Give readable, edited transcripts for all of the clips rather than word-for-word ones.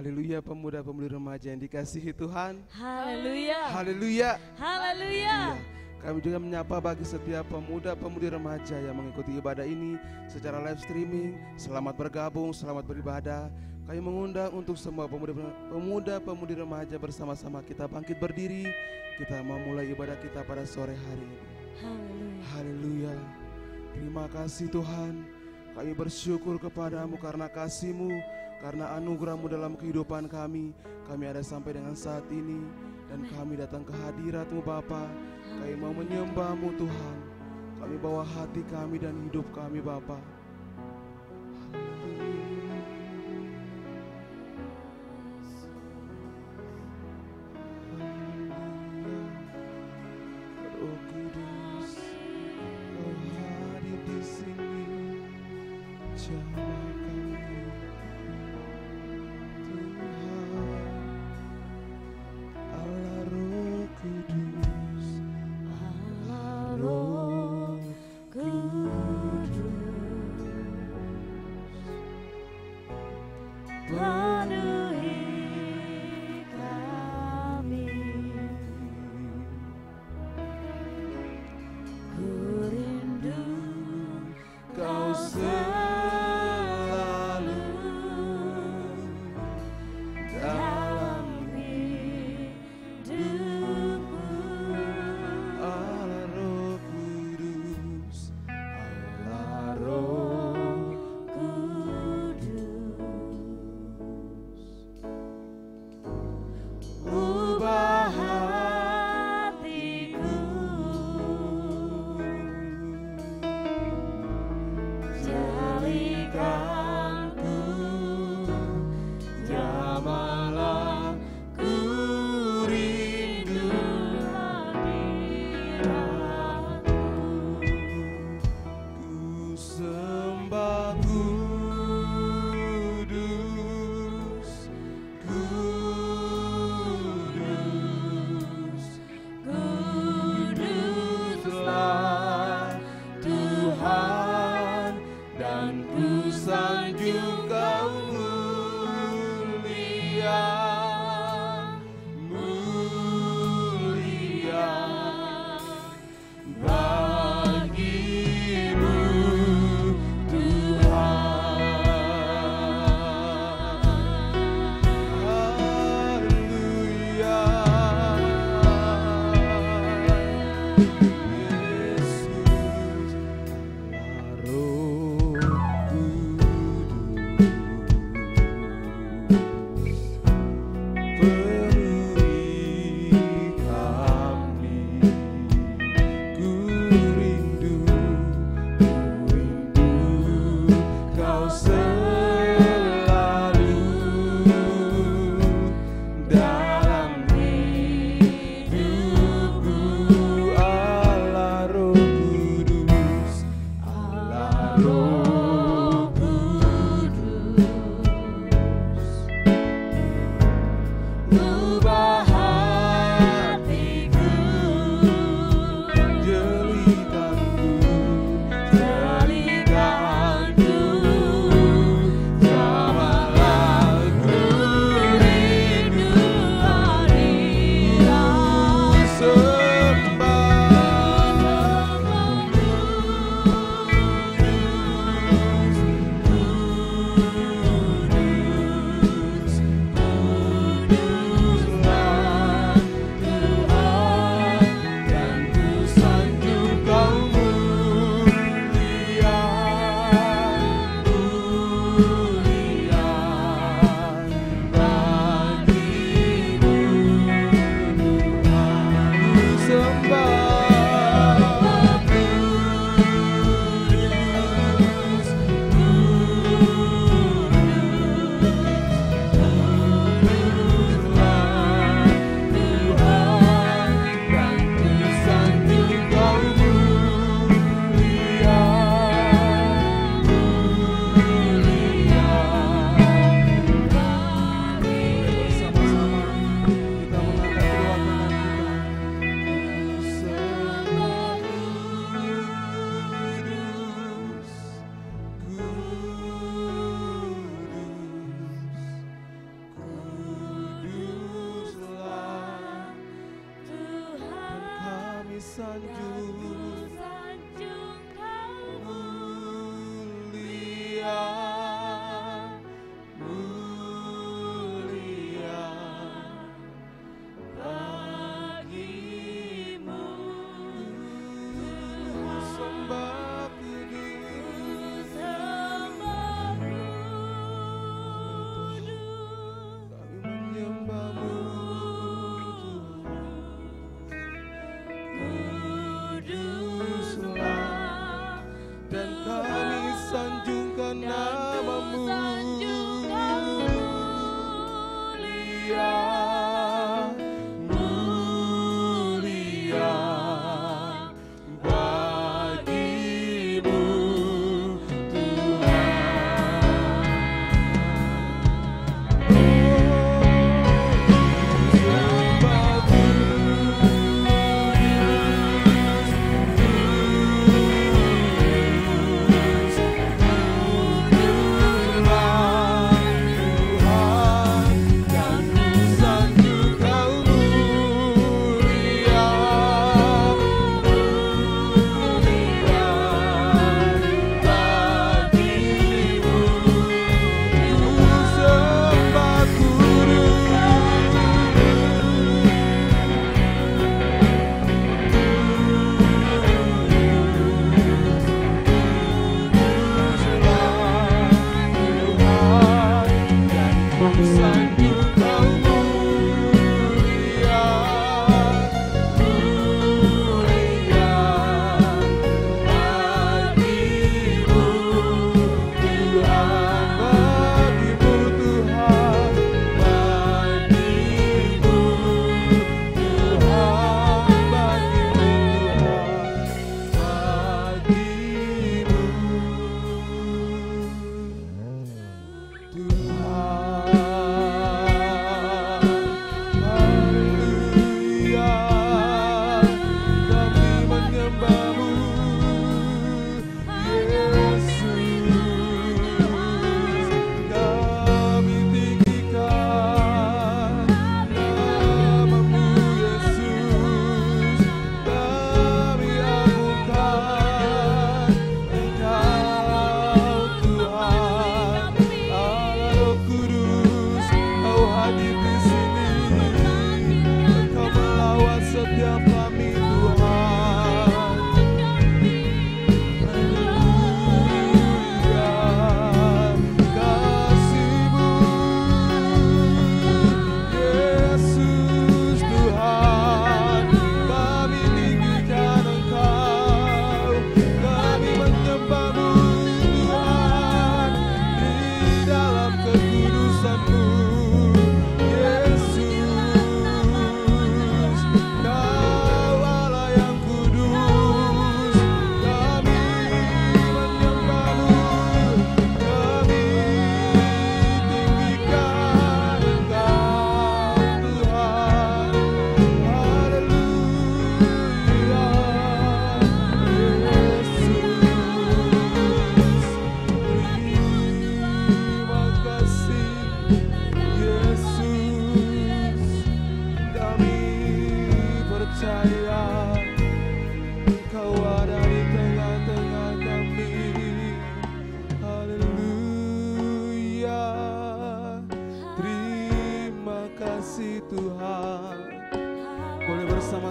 Haleluya, pemuda-pemudi remaja yang dikasihi Tuhan. Haleluya. Haleluya. Haleluya. Kami juga menyapa bagi setiap pemuda-pemudi remaja yang mengikuti ibadah ini secara live streaming. Selamat bergabung, selamat beribadah. Kami mengundang untuk semua pemuda-pemudi remaja bersama-sama kita bangkit berdiri. Kita memulai ibadah kita pada sore hari ini. Haleluya. Haleluya. Terima kasih Tuhan. Kami bersyukur kepadamu karena kasih-Mu, karena anugerah-Mu dalam kehidupan kami. Kami ada sampai dengan saat ini. Dan kami datang ke hadirat-Mu Bapa. Kami mau menyembah-Mu Tuhan. Kami bawa hati kami dan hidup kami Bapa. Roh Kudus, Kau hadir di sini. Jamah kami Tuhan, Allah Roh Kudus, Allah Roh Kudus, penuhi kami. Ku rindu Kau selalu dalam hidupku. Allah Roh Kudus, Allah Roh Kudus, ubah hatiku, jadikanku Jamalah ku rindu hadiratmu. Ku sembah Kudus, Kudus, Kuduslah Tuhan, dan ku sanjung Kau mulia, mulia bagimu Tuhan. Haleluya. Yesus, Allah Roh Kudus, penuhi kami. Ku rindu Kau selalu dalam hidupku. Allah Roh Kudus, Allah Roh Kudus, Ubah hatiku, jelikanku, jadikanku jamalah ku rindu hadiratmu. sembah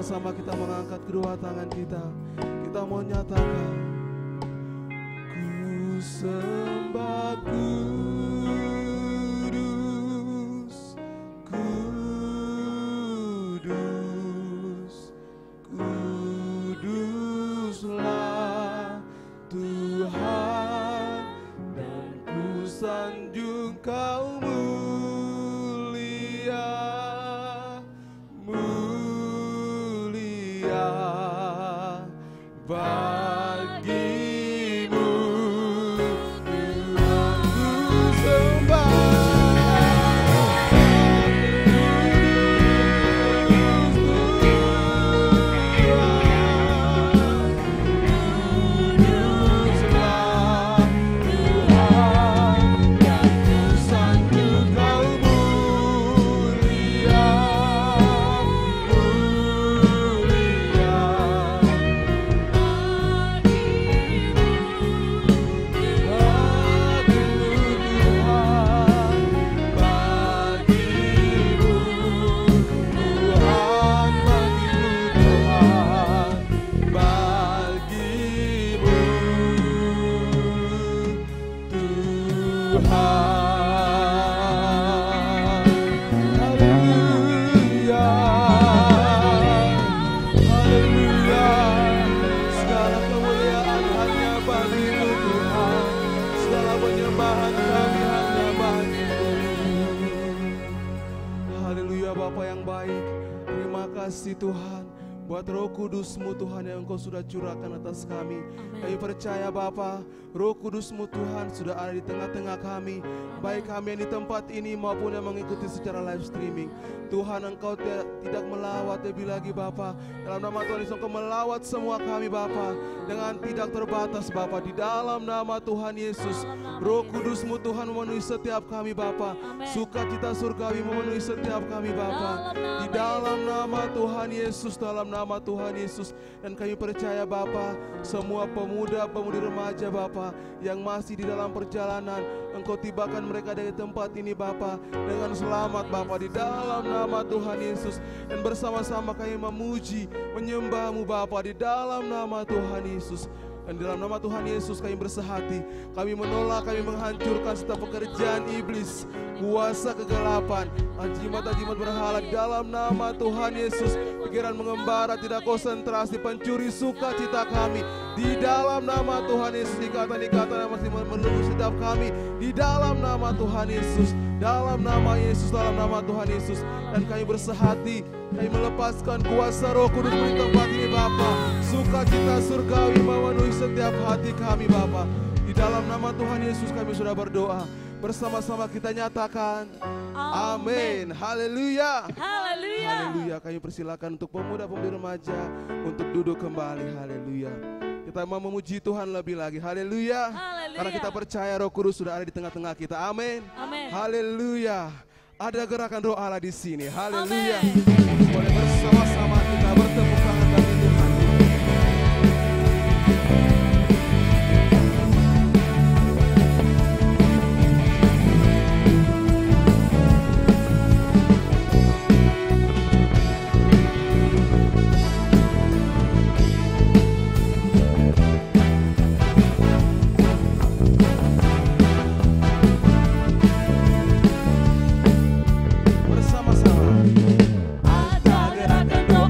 bersama-sama kita mengangkat kedua tangan kita. Kita mau nyatakan, ku sembah kudus, kudus, kuduslah Tuhan, dan ku sanjung Kau mulia, mulia bagimu Tuhan, ku sembah kuduslah Tuhan, dan ku sanjung Kau mulia, kasih Tuhan buat Roh Kudus-Mu Tuhan yang Engkau sudah curahkan atas kami. Kami percaya Bapa, Roh Kudus-Mu Tuhan sudah ada di tengah-tengah kami, baik kami yang di tempat ini maupun yang mengikuti secara live streaming. Tuhan, Engkau tidak melawat lebih lagi Bapa. Dalam nama Tuhan Yesus Engkau melawat semua kami Bapa dengan tidak terbatas Bapa. Di dalam nama Tuhan Yesus, Roh Kudus-Mu Tuhan memenuhi setiap kami Bapa. Sukacita surgawi memenuhi setiap kami Bapa. Di dalam nama Tuhan Yesus, dalam nama Tuhan Yesus. Dan kami percaya Bapa, semua pemuda-pemudi remaja Bapa yang masih di dalam perjalanan, Engkau tibakan mereka dari tempat ini Bapa dengan selamat Bapa, di dalam nama Tuhan Yesus. Dan bersama-sama kami memuji, menyembah-Mu Bapa, di dalam nama Tuhan Yesus. Dan dalam nama Tuhan Yesus kami bersehati, kami menolak, kami menghancurkan setiap pekerjaan iblis, kuasa kegelapan, jimat-jimat berhala di dalam nama Tuhan Yesus. Pikiran mengembara, tidak konsentrasi, pencuri sukacita kami di dalam nama Tuhan Yesus. Ikatan-ikatan yang masih melulu setiap kami di dalam nama Tuhan Yesus, dalam nama Yesus, dalam nama Tuhan Yesus. Dan kami bersehati, kami melepaskan kuasa Roh Kudus di tempat ini Bapa. Sukacita surgawi memenuhi setiap hati kami Bapa. Di dalam nama Tuhan Yesus kami sudah berdoa. Bersama-sama kita nyatakan amin. Haleluya. Haleluya. Haleluya. Kami persilakan untuk pemuda-pemudi remaja untuk duduk kembali. Haleluya. Kita mau memuji Tuhan lebih lagi. Haleluya. Haleluya. Karena kita percaya Roh Kudus sudah ada di tengah-tengah kita. Amin. Amin. Haleluya. Ada gerakan Roh Allah di sini. Haleluya. Amin. Boleh bersama-sama kita bertepuk tangan bagi Tuhan. Bersama-sama. Ada gerakan Roh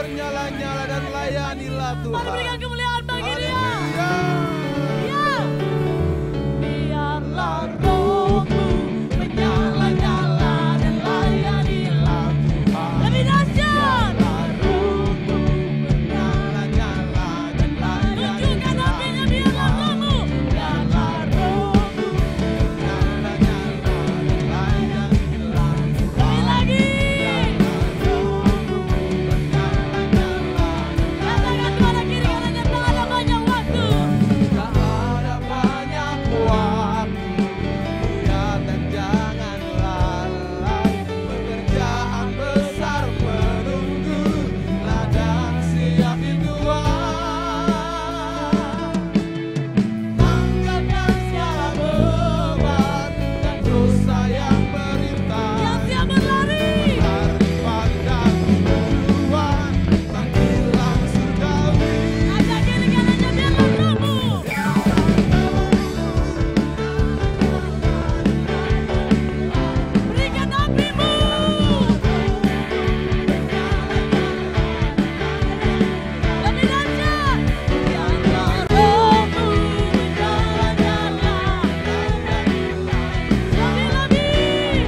bernyala-nyala dan layanilah Mari Tuhan. berikan kemuliaan bagi Dia. Haleluya. Ya. Biarlah rohmu menyala-nyala dan layanilah Tuhan. Lebih dahsyat. Tunjukkan apinya, biarlah rohmu. Biarlah rohmu. Lebih lagi. Katakan kepada kiri kanannya, tak ada banyak waktu. Tak ada banyak waktu, lihat dan jangan lalai. Pekerjaan besar menunggu, ladang siap di Tuhan. Tanggalkan segala beban dan dosa yang berimbas. Yang siap berlari. Lari pandang tujuan, panggilan surgawi. Ajak kiri kanannya, biarlah rohmu. Berikan apimu. Lebih dahsyat. Biarlah rohmu menyala-nyala. Lebih-lebih.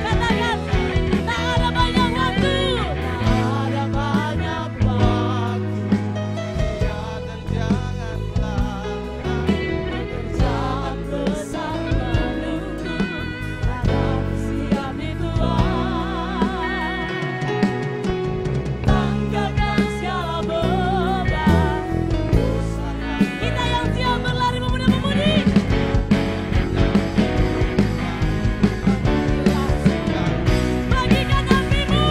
Katakan, tak ada banyak waktu. Tak ada banyak waktu. Lihat dan jangan lalai. Pekerjaan besar menunggu, ladang siap di Tuhan. Tanggalkan segala beban. Kita yang siap berlari pemuda-pemudi. Bagikan apimu.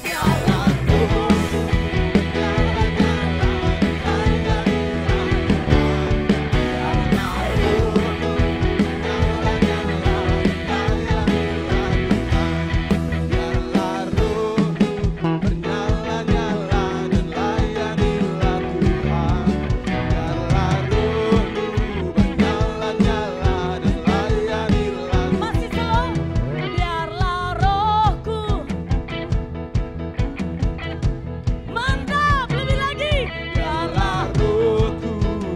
Biarlah tubuhmu Biarlah rohmu bernyala-nyala dan layanilah Tuhan. Biarlah rohmu bernyala-nyala dan layanilah Tuhan. masih slow. Biarlah rohku. Mantap, lebih lagi. Biarlah. Rohku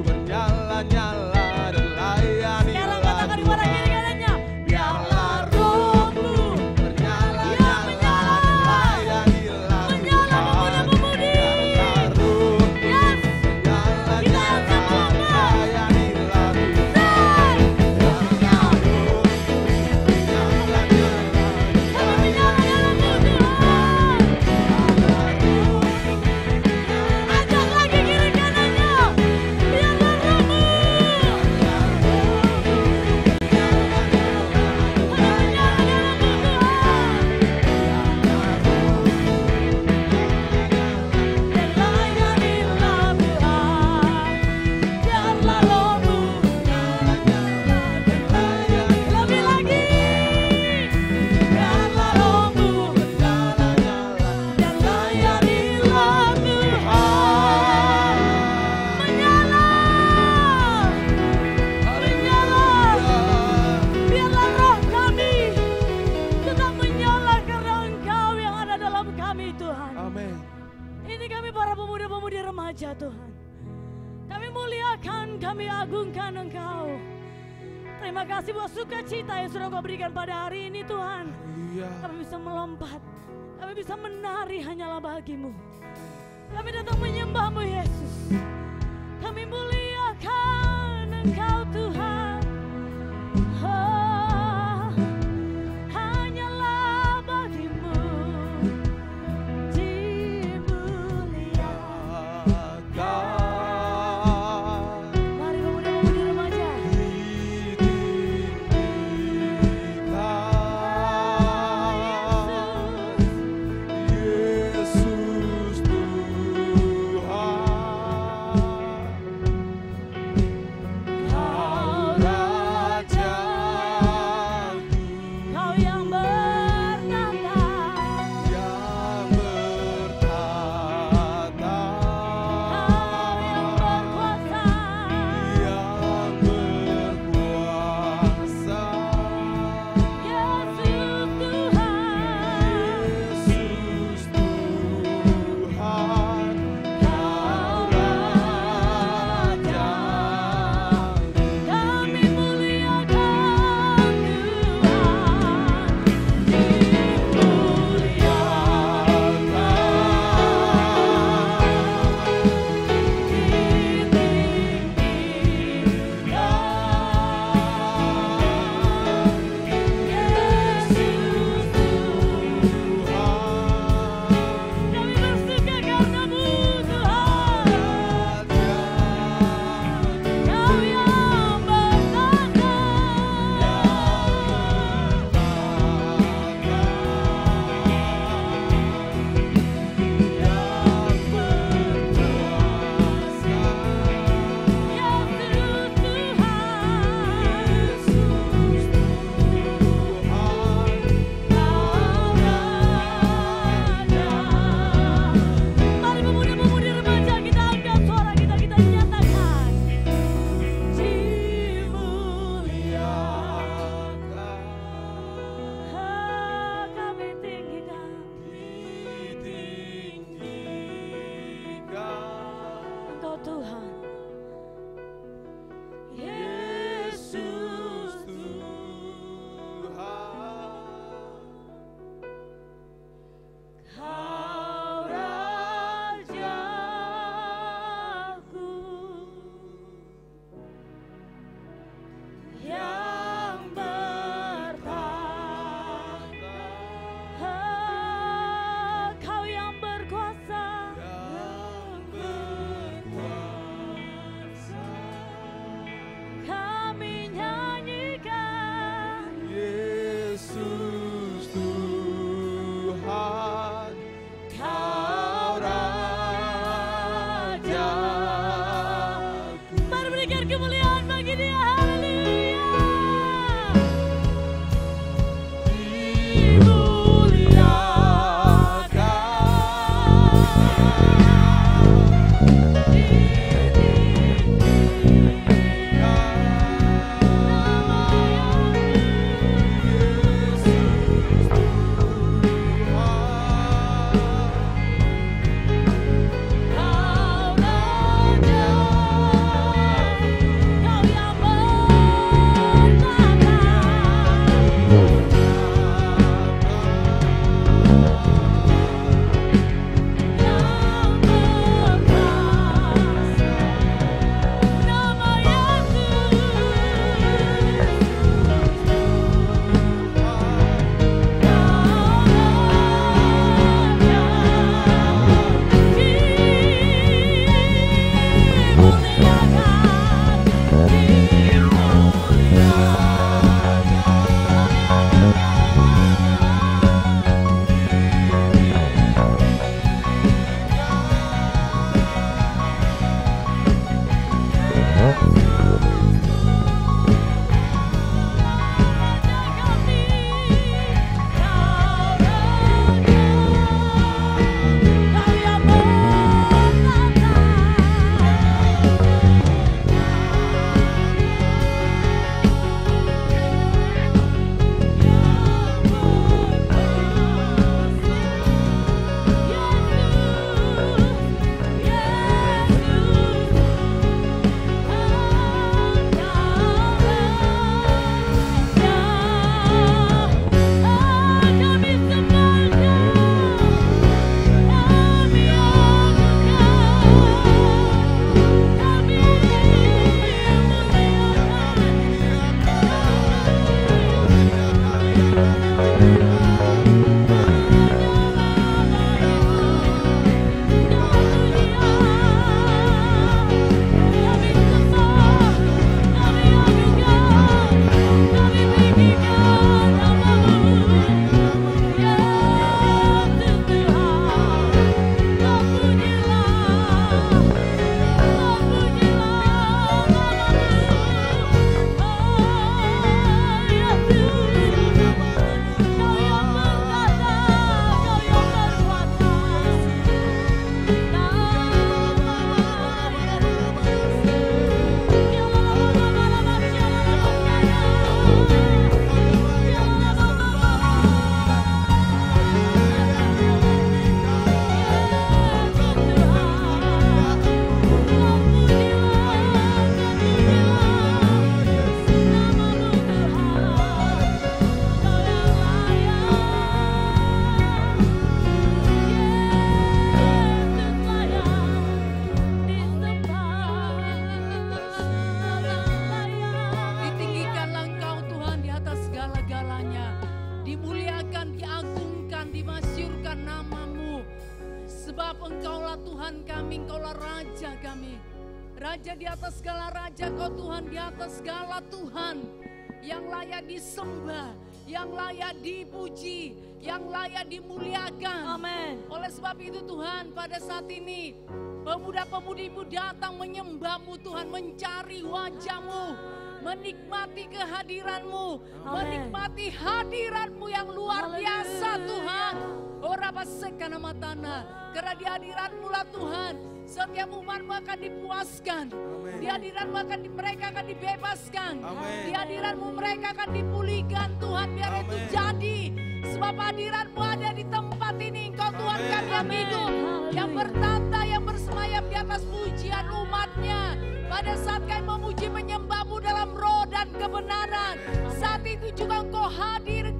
bernyala-nyala dan layanilah Sekarang katakan kepada Tuhan. kiri kanannya. Biarlah rohmu Bernyala-nyala dan layanilah menyala Tuhan. pemuda-pemudi. Biarlah rohmu Yes. bernyala-nyala dan layanilah Tuhan. Dan Biarlah rohmu bernyala-nyala kami menyala dalam-Mu Tuhan. Ajak lagi kiri kanannya. Biarlah rohmu. Kami menyala dalam-Mu Tuhan. Dan layanilah Tuhan. Biarlah rohmu. Lebih lagi. Biarlah rohmu. Dan layanilah Tuhan. Menyala. Menyala. Biarlah roh kami tetap menyala karena Engkau yang ada dalam kami Tuhan. Amin. Ini kami para pemuda-pemudi remaja Tuhan. Kami muliakan, kami agungkan Engkau. Terima kasih buat sukacita yang sudah Engkau berikan pada hari ini Tuhan. Haleluya. Kami bisa melompat, kami bisa menari hanyalah bagimu. Kami datang menyembah-Mu Yesus. Kami muliakan Engkau Tuhan. Oh, hanyalah bagimu dimuliakan. Mari pemuda-pemudi remaja. Yesus Tuhan. berikan kemuliaan bagi Dia. Haleluya. Tuhan kami, Engkaulah Raja kami. Raja di atas segala raja, Kau Tuhan di atas segala Tuhan. Yang layak disembah, yang layak dipuji, yang layak dimuliakan. Amin. Oleh sebab itu Tuhan, pada saat ini pemuda-pemudi-Mu datang menyembah-Mu Tuhan, mencari wajah-Mu, menikmati kehadiran-Mu, menikmati hadiran-Mu yang luar biasa Tuhan. Ora basekana matana, karena di hadiran-Mu lah Tuhan, setiap umat-Mu akan dipuaskan. Di hadiran-Mu mereka akan dibebaskan. Di hadiran-Mu mereka akan dipulihkan Tuhan, biar itu jadi. Sebab hadiran-Mu ada di tempat ini, Engkau Tuhan kami yang hidup, yang bertata, yang bersemayam di atas pujian umat-Nya. Pada saat kami memuji menyembah-Mu dalam roh dan kebenaran, saat itu juga Engkau hadir,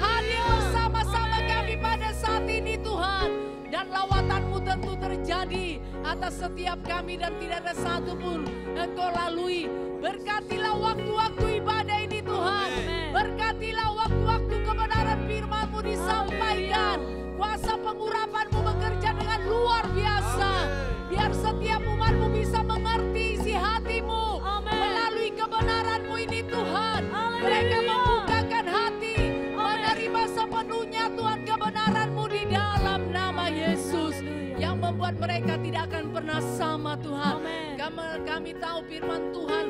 hadir bersama-sama kami pada saat ini Tuhan. Dan lawatan-Mu tentu terjadi atas setiap kami dan tidak ada satupun Engkau lalui. Berkatilah waktu-waktu ibadah ini Tuhan. Berkatilah waktu-waktu kebenaran firman-Mu disampaikan. Kuasa pengurapan-Mu bekerja dengan luar biasa. Biar setiap umat-Mu bisa mengerti isi hati-Mu melalui kebenaran-Mu ini Tuhan. Mereka membukakan hati, menerima sepenuhnya Tuhan kebenaran-Mu di dalam nama Yesus. Yang membuat membuat mereka tidak akan pernah sama Tuhan. Amin. Kami tahu firman Tuhan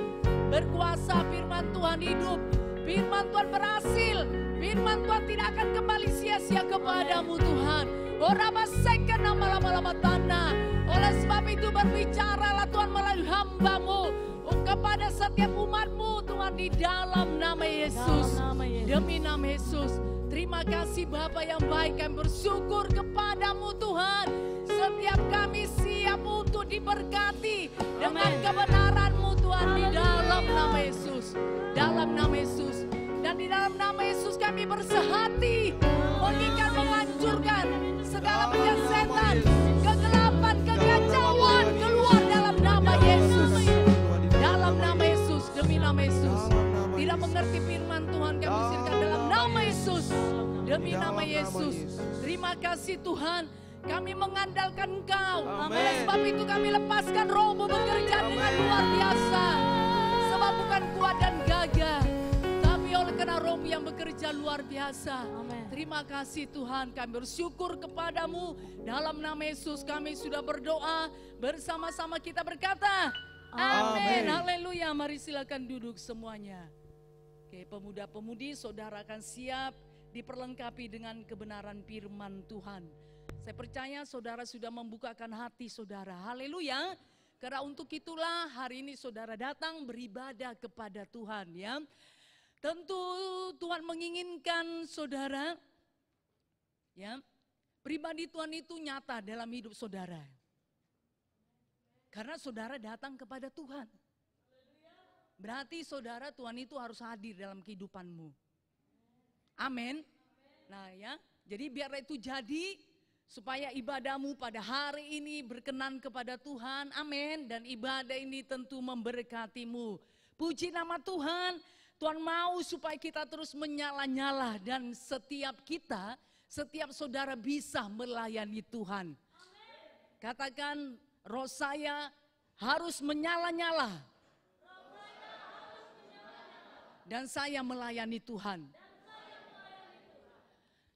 berkuasa, firman Tuhan hidup, firman Tuhan berhasil, firman Tuhan tidak akan kembali sia-sia kepadamu Tuhan. Orabasekan nama lama-lama tanah. Oleh sebab itu berbicaralah Tuhan melalui hamba-Mu kepada setiap umat-Mu Tuhan di dalam nama Yesus. Dalam nama Yesus. Demi nama Yesus. Terima kasih Bapa yang baik, kami bersyukur kepadamu Tuhan. Setiap kami siap untuk diberkati dengan kebenaran-Mu Tuhan di dalam nama Yesus. Dalam nama Yesus. Dan di dalam nama Yesus kami bersehati mengikat, menghancurkan segala penyakit setan, kegelapan, kekacauan keluar dalam nama Yesus. Dalam nama Yesus, demi nama Yesus. Tidak mengerti firman Tuhan kami usirkan dalam nama Yesus. Demi nama Yesus. Terima kasih Tuhan. Kami mengandalkan Engkau. Oleh sebab itu kami lepaskan rohmu bekerja dengan luar biasa. Sebab bukan kuat dan gagah, tapi oleh karena rohmu yang bekerja luar biasa. Amin. Terima kasih Tuhan, kami bersyukur kepadamu. Dalam nama Yesus kami sudah berdoa. Bersama-sama kita berkata, amin. Haleluya. Mari silakan duduk semuanya. Oke, pemuda-pemudi, saudara akan siap diperlengkapi dengan kebenaran firman Tuhan. Saya percaya saudara sudah membukakan hati saudara. Haleluya. Karena untuk itulah hari ini saudara datang beribadah kepada Tuhan ya. Tentu Tuhan menginginkan saudara ya, pribadi Tuhan itu nyata dalam hidup saudara. Karena saudara datang kepada Tuhan. Berarti saudara, Tuhan itu harus hadir dalam kehidupanmu. Amin. Nah ya, jadi biar itu jadi supaya ibadahmu pada hari ini berkenan kepada Tuhan. Amin. Dan ibadah ini tentu memberkatimu. Puji nama Tuhan. Tuhan mau supaya kita terus menyala-nyala dan setiap kita, setiap saudara bisa melayani Tuhan. Katakan, roh saya harus menyala-nyala. Dan saya melayani Tuhan.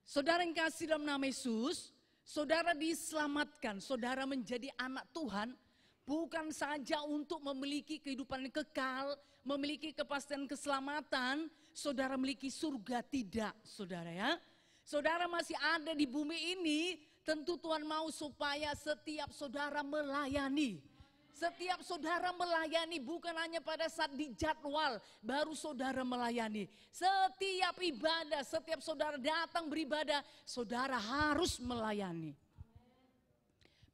Saudara yang kasih dalam nama Yesus, saudara diselamatkan, saudara menjadi anak Tuhan, bukan saja untuk memiliki kehidupan yang kekal, memiliki kepastian keselamatan, saudara memiliki surga, tidak saudara ya. Saudara masih ada di bumi ini, tentu Tuhan mau supaya setiap saudara melayani. Setiap saudara melayani, bukan hanya pada saat dijadwal baru saudara melayani. Setiap ibadah, setiap saudara datang beribadah, saudara harus melayani.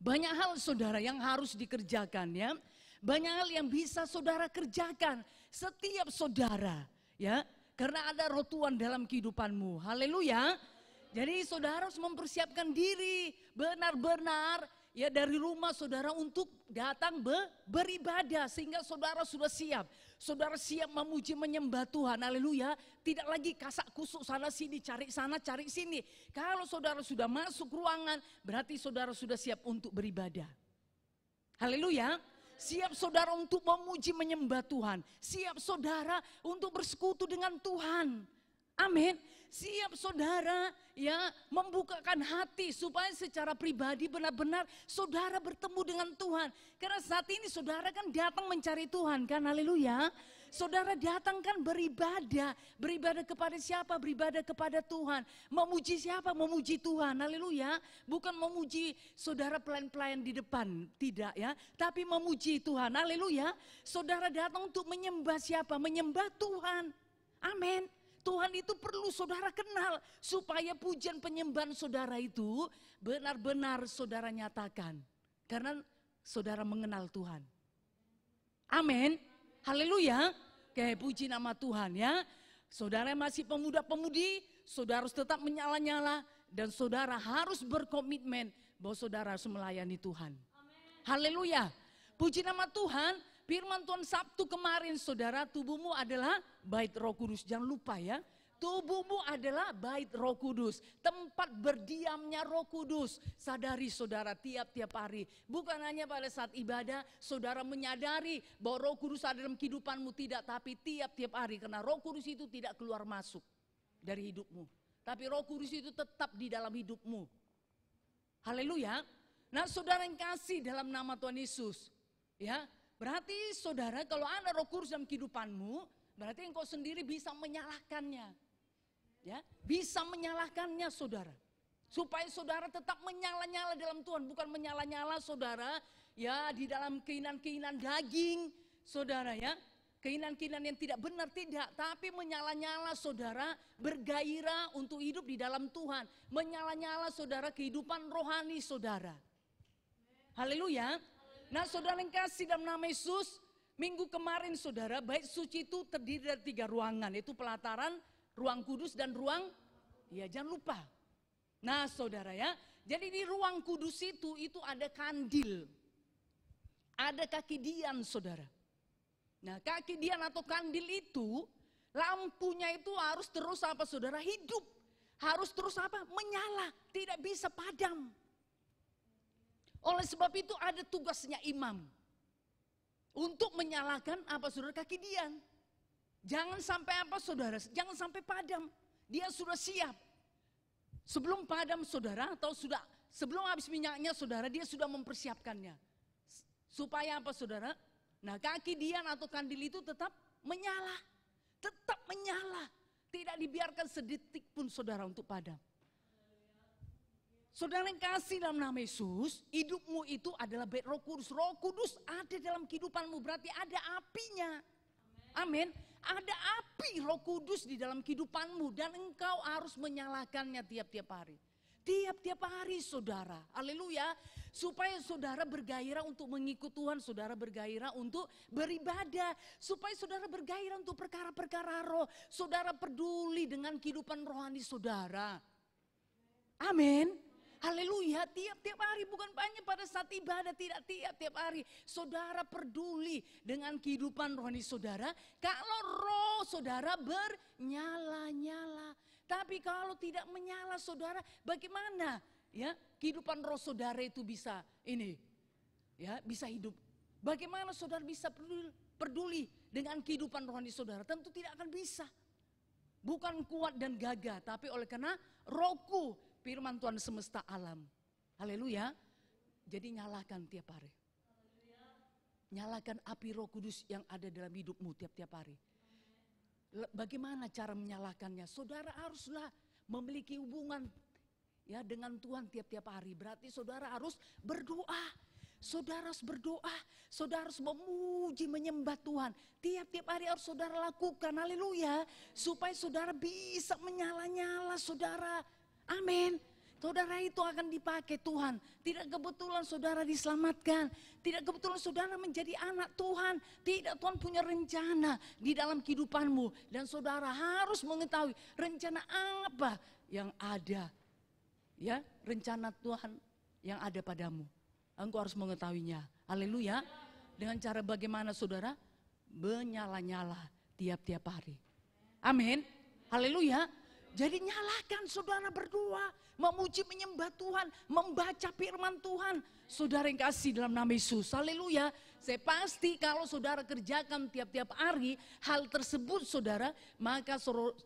Banyak hal saudara yang harus dikerjakan ya. Banyak hal yang bisa saudara kerjakan. Setiap saudara ya. Karena ada roh Tuhan dalam kehidupanmu. Haleluya. Jadi saudara harus mempersiapkan diri benar-benar ya dari rumah saudara untuk datang beribadah. Sehingga saudara sudah siap. Saudara siap memuji menyembah Tuhan. Haleluya. Tidak lagi kasak kusuk sana sini, cari sana cari sini. Kalau saudara sudah masuk ruangan, berarti saudara sudah siap untuk beribadah. Haleluya. Siap saudara untuk memuji menyembah Tuhan. Siap saudara untuk bersekutu dengan Tuhan. Amin. Siap saudara ya membukakan hati supaya secara pribadi benar-benar saudara bertemu dengan Tuhan. Karena saat ini saudara kan datang mencari Tuhan kan, haleluya. Saudara datang kan beribadah. Beribadah kepada siapa? Beribadah kepada Tuhan. Memuji siapa? Memuji Tuhan, haleluya. Bukan memuji saudara pelayan-pelayan di depan, tidak ya. Tapi memuji Tuhan, haleluya. Saudara datang untuk menyembah siapa? Menyembah Tuhan, amin. Tuhan itu perlu saudara kenal supaya pujian penyembahan saudara itu benar-benar saudara nyatakan. Karena saudara mengenal Tuhan. Amin. Haleluya. Oke, puji nama Tuhan ya. Saudara masih pemuda-pemudi, saudara harus tetap menyala-nyala dan saudara harus berkomitmen bahwa saudara harus melayani Tuhan. Haleluya. Puji nama Tuhan. Firman Tuhan Sabtu kemarin saudara, tubuhmu adalah bait Roh Kudus. Jangan lupa ya, tubuhmu adalah bait Roh Kudus. Tempat berdiamnya Roh Kudus. Sadari saudara tiap-tiap hari. Bukan hanya pada saat ibadah, saudara menyadari bahwa Roh Kudus ada dalam kehidupanmu, tidak. Tapi tiap-tiap hari, karena Roh Kudus itu tidak keluar masuk dari hidupmu. Tapi Roh Kudus itu tetap di dalam hidupmu. Haleluya. Nah saudara yang kasih dalam nama Tuhan Yesus. Ya, berarti saudara kalau ada Roh Kudus dalam kehidupanmu, berarti engkau sendiri bisa menyalahkannya. Ya, bisa menyalahkannya saudara. Supaya saudara tetap menyala-nyala dalam Tuhan, bukan menyala-nyala saudara ya di dalam keinginan-keinginan daging, saudara ya. Keinginan-keinginan yang tidak benar tidak, tapi menyala-nyala saudara bergairah untuk hidup di dalam Tuhan. Menyala-nyala saudara kehidupan rohani saudara. Haleluya. Nah saudara yang kasih dalam nama Yesus, minggu kemarin saudara, bait suci itu terdiri dari 3 ruangan, yaitu pelataran, ruang kudus dan ruang, ya jangan lupa. Nah saudara ya, jadi di ruang kudus itu ada kandil. Ada kaki dian saudara. Nah kaki dian atau kandil itu lampunya itu harus terus apa saudara hidup. Harus terus apa menyala, tidak bisa padam. Oleh sebab itu ada tugasnya imam. Untuk menyalakan apa saudara kaki dian. Jangan sampai apa saudara, jangan sampai padam. Dia sudah siap. Sebelum padam saudara atau sudah sebelum habis minyaknya saudara dia sudah mempersiapkannya. Supaya apa saudara? Nah kaki dian atau kandil itu tetap menyala. Tetap menyala. Tidak dibiarkan sedetik pun saudara untuk padam. Saudara yang kasih dalam nama Yesus, hidupmu itu adalah bait Roh Kudus. Roh Kudus ada dalam kehidupanmu, berarti ada apinya. Amin. Ada api Roh Kudus di dalam kehidupanmu dan engkau harus menyalakannya tiap-tiap hari. Tiap-tiap hari saudara, haleluya. Supaya saudara bergairah untuk mengikut Tuhan, saudara bergairah untuk beribadah. Supaya saudara bergairah untuk perkara-perkara roh. Saudara peduli dengan kehidupan rohani saudara. Amin. Haleluya, tiap-tiap hari, bukan hanya pada saat ibadah, tidak tiap-tiap hari. Saudara peduli dengan kehidupan rohani saudara. Kalau roh saudara bernyala-nyala. Tapi kalau tidak menyala saudara, bagaimana ya kehidupan roh saudara itu bisa ini ya bisa hidup? Bagaimana saudara bisa peduli dengan kehidupan rohani saudara? Tentu tidak akan bisa. Bukan kuat dan gagah, tapi oleh karena Rohku, firman Tuhan semesta alam. Haleluya. Jadi nyalakan tiap hari. Nyalakan api Roh Kudus yang ada dalam hidupmu tiap-tiap hari. Bagaimana cara menyalakannya? Saudara haruslah memiliki hubungan ya dengan Tuhan tiap-tiap hari. Berarti saudara harus berdoa. Saudara harus berdoa. Saudara harus memuji, menyembah Tuhan. Tiap-tiap hari harus saudara lakukan. Haleluya. Supaya saudara bisa menyala-nyala saudara. Amin. Saudara itu akan dipakai Tuhan. Tidak kebetulan saudara diselamatkan. Tidak kebetulan saudara menjadi anak Tuhan. Tidak, Tuhan punya rencana di dalam kehidupanmu. Dan saudara harus mengetahui rencana apa yang ada. Ya, rencana Tuhan yang ada padamu. Engkau harus mengetahuinya. Haleluya. Dengan cara bagaimana saudara? Menyala-nyala tiap-tiap hari. Amin. Haleluya. Jadi nyalakan saudara berdoa, memuji menyembah Tuhan, membaca firman Tuhan. Saudara yang kasih dalam nama Yesus, haleluya. Saya pasti kalau saudara kerjakan tiap-tiap hari hal tersebut saudara, maka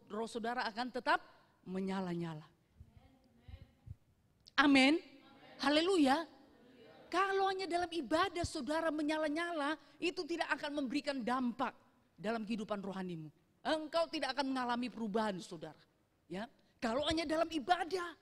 roh saudara akan tetap menyala-nyala. Amin, haleluya. Kalau hanya dalam ibadah saudara menyala-nyala, itu tidak akan memberikan dampak dalam kehidupan rohanimu. Engkau tidak akan mengalami perubahan saudara. Ya, kalau hanya dalam ibadah.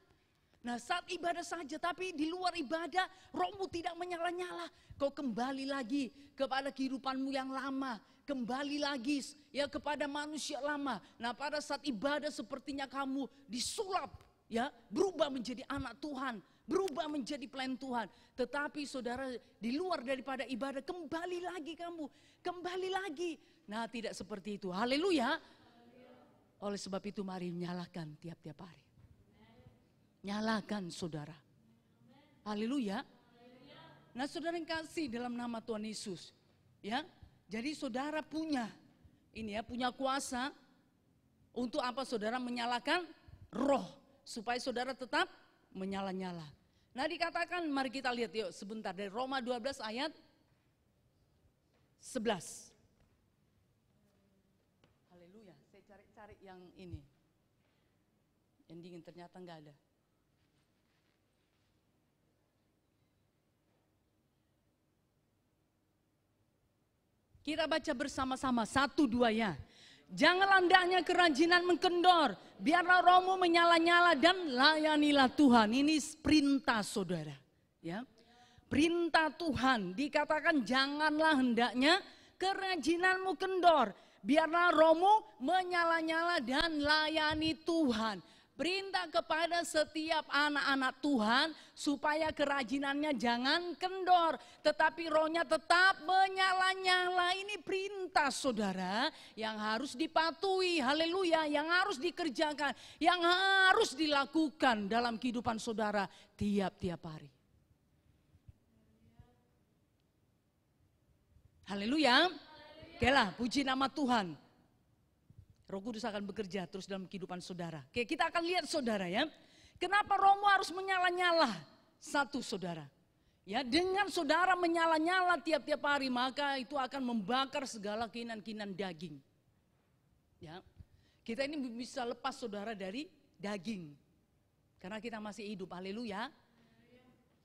Nah saat ibadah saja, tapi di luar ibadah rohmu tidak menyala-nyala. Kau kembali lagi kepada kehidupanmu yang lama. Kembali lagi ya kepada manusia lama. Nah pada saat ibadah sepertinya kamu disulap. Ya, berubah menjadi anak Tuhan. Berubah menjadi pelayan Tuhan. Tetapi saudara di luar daripada ibadah kembali lagi kamu. Kembali lagi. Nah tidak seperti itu. Haleluya. Oleh sebab itu mari nyalakan tiap-tiap hari. Nyalakan saudara. Haleluya. Nah saudara yang kasih dalam nama Tuhan Yesus. Ya, jadi saudara punya ini ya, punya kuasa untuk apa saudara menyalakan roh. Supaya saudara tetap menyala-nyala. Nah dikatakan mari kita lihat yuk sebentar dari Roma 12 ayat 11. Haleluya, saya cari yang ini. Yang dingin ternyata enggak ada. Kita baca bersama-sama, 1-2 ya. Janganlah hendaknya kerajinan mengkendor, biarlah rohmu menyala-nyala dan layanilah Tuhan. Ini perintah saudara. Ya, perintah Tuhan dikatakan janganlah hendaknya kerajinanmu kendor, biarlah rohmu menyala-nyala dan layani Tuhan. Perintah kepada setiap anak-anak Tuhan supaya kerajinannya jangan kendor, tetapi rohnya tetap menyala-nyala. Ini perintah saudara yang harus dipatuhi, haleluya, yang harus dikerjakan, yang harus dilakukan dalam kehidupan saudara tiap-tiap hari. Haleluya. Okelah, puji nama Tuhan. Roh Kudus akan bekerja terus dalam kehidupan saudara. Oke, kita akan lihat saudara ya. Kenapa rohmu harus menyala-nyala? Satu saudara. Ya, dengan saudara menyala-nyala tiap-tiap hari, maka itu akan membakar segala keinginan-keinginan daging. Ya. Kita ini bisa lepas saudara dari daging. Karena kita masih hidup, haleluya.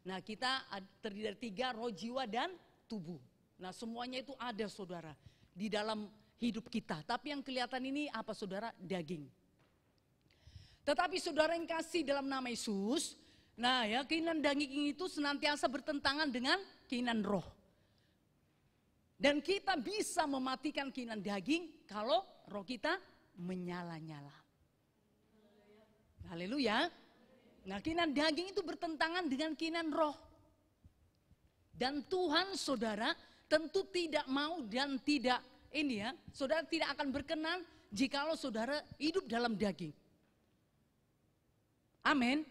Nah, kita terdiri dari 3, roh, jiwa, dan tubuh. Nah, semuanya itu ada saudara di dalam hidup kita. Tapi yang kelihatan ini apa saudara? Daging. Tetapi saudara yang kasih dalam nama Yesus, nah ya, keinginan daging itu senantiasa bertentangan dengan keinginan roh. Dan kita bisa mematikan keinginan daging kalau roh kita menyala-nyala. Haleluya. Nah, keinginan daging itu bertentangan dengan keinginan roh. Dan Tuhan saudara tentu tidak mau dan tidak ini ya, saudara tidak akan berkenan jikalau saudara hidup dalam daging. Amin.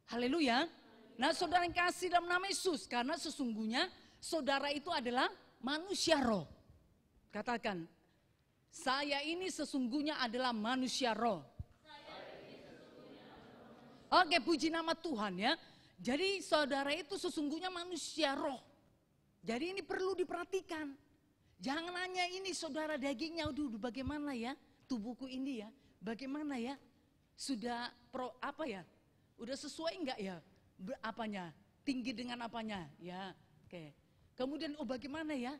Haleluya. Nah, saudara yang kasih dalam nama Yesus, karena sesungguhnya saudara itu adalah manusia roh. Katakan, saya ini sesungguhnya adalah manusia roh. Oke, puji nama Tuhan ya. Jadi saudara itu sesungguhnya manusia roh. Jadi ini perlu diperhatikan. Jangan hanya ini saudara dagingnya, aduh bagaimana ya tubuhku ini ya, bagaimana ya, sudah apa ya, udah sesuai enggak ya, apanya, tinggi dengan apanya, ya, oke. Kemudian bagaimana ya,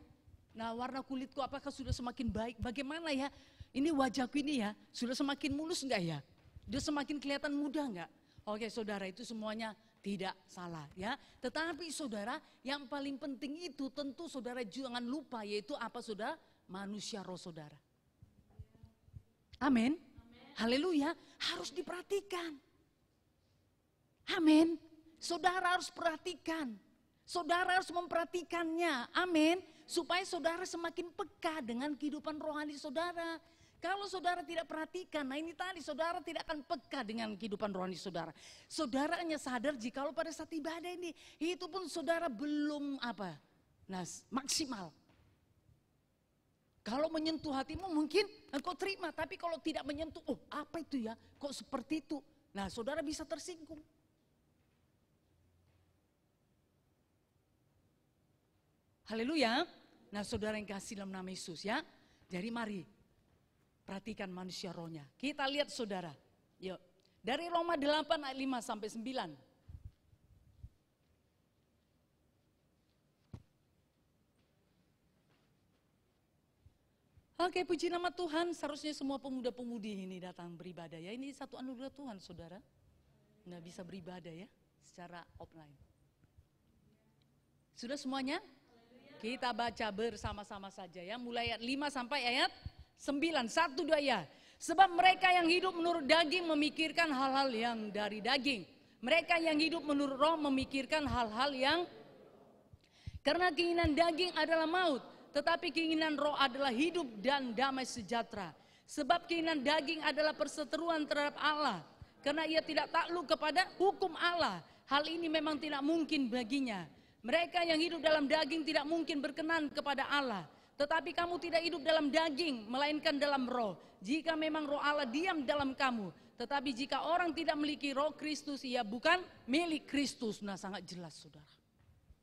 nah warna kulitku apakah sudah semakin baik, bagaimana ya, ini wajahku ini ya, sudah semakin mulus enggak ya, sudah semakin kelihatan muda enggak. Oke saudara, itu semuanya tidak salah ya. Tetapi saudara, yang paling penting itu tentu saudara jangan lupa, yaitu apa saudara? Manusia roh saudara. Amin. Haleluya, harus diperhatikan. Amin. Saudara harus perhatikan. Saudara harus memperhatikannya. Amin. Supaya saudara semakin peka dengan kehidupan rohani saudara. Kalau saudara tidak perhatikan, nah ini tadi saudara tidak akan peka dengan kehidupan rohani saudara. Saudara hanya sadar jikalau pada saat ibadah ini, itu pun saudara belum apa, nah maksimal. Kalau menyentuh hatimu mungkin engkau terima, tapi kalau tidak menyentuh, oh apa itu ya, kok seperti itu. Nah saudara bisa tersinggung. Haleluya. Nah saudara yang kasih dalam nama Yesus ya, jadi mari. Perhatikan manusia rohnya. Kita lihat saudara. Yuk. Dari Roma 8 ayat 5 sampai 9. Oke, puji nama Tuhan. Seharusnya semua pemuda-pemudi ini datang beribadah ya. Ini satu anugerah Tuhan saudara. Nggak bisa beribadah ya secara offline. Sudah semuanya? Kita baca bersama-sama saja ya. Mulai ayat 5 sampai ayat 9, 1, 2 ya. Sebab mereka yang hidup menurut daging memikirkan hal-hal yang dari daging. Mereka yang hidup menurut roh memikirkan hal-hal yang, karena keinginan daging adalah maut, tetapi keinginan roh adalah hidup dan damai sejahtera. Sebab keinginan daging adalah perseteruan terhadap Allah, karena ia tidak takluk kepada hukum Allah. Hal ini memang tidak mungkin baginya. Mereka yang hidup dalam daging tidak mungkin berkenan kepada Allah. Tetapi kamu tidak hidup dalam daging, melainkan dalam roh. Jika memang roh Allah diam dalam kamu. Tetapi jika orang tidak memiliki roh Kristus, ia bukan milik Kristus. Nah sangat jelas saudara.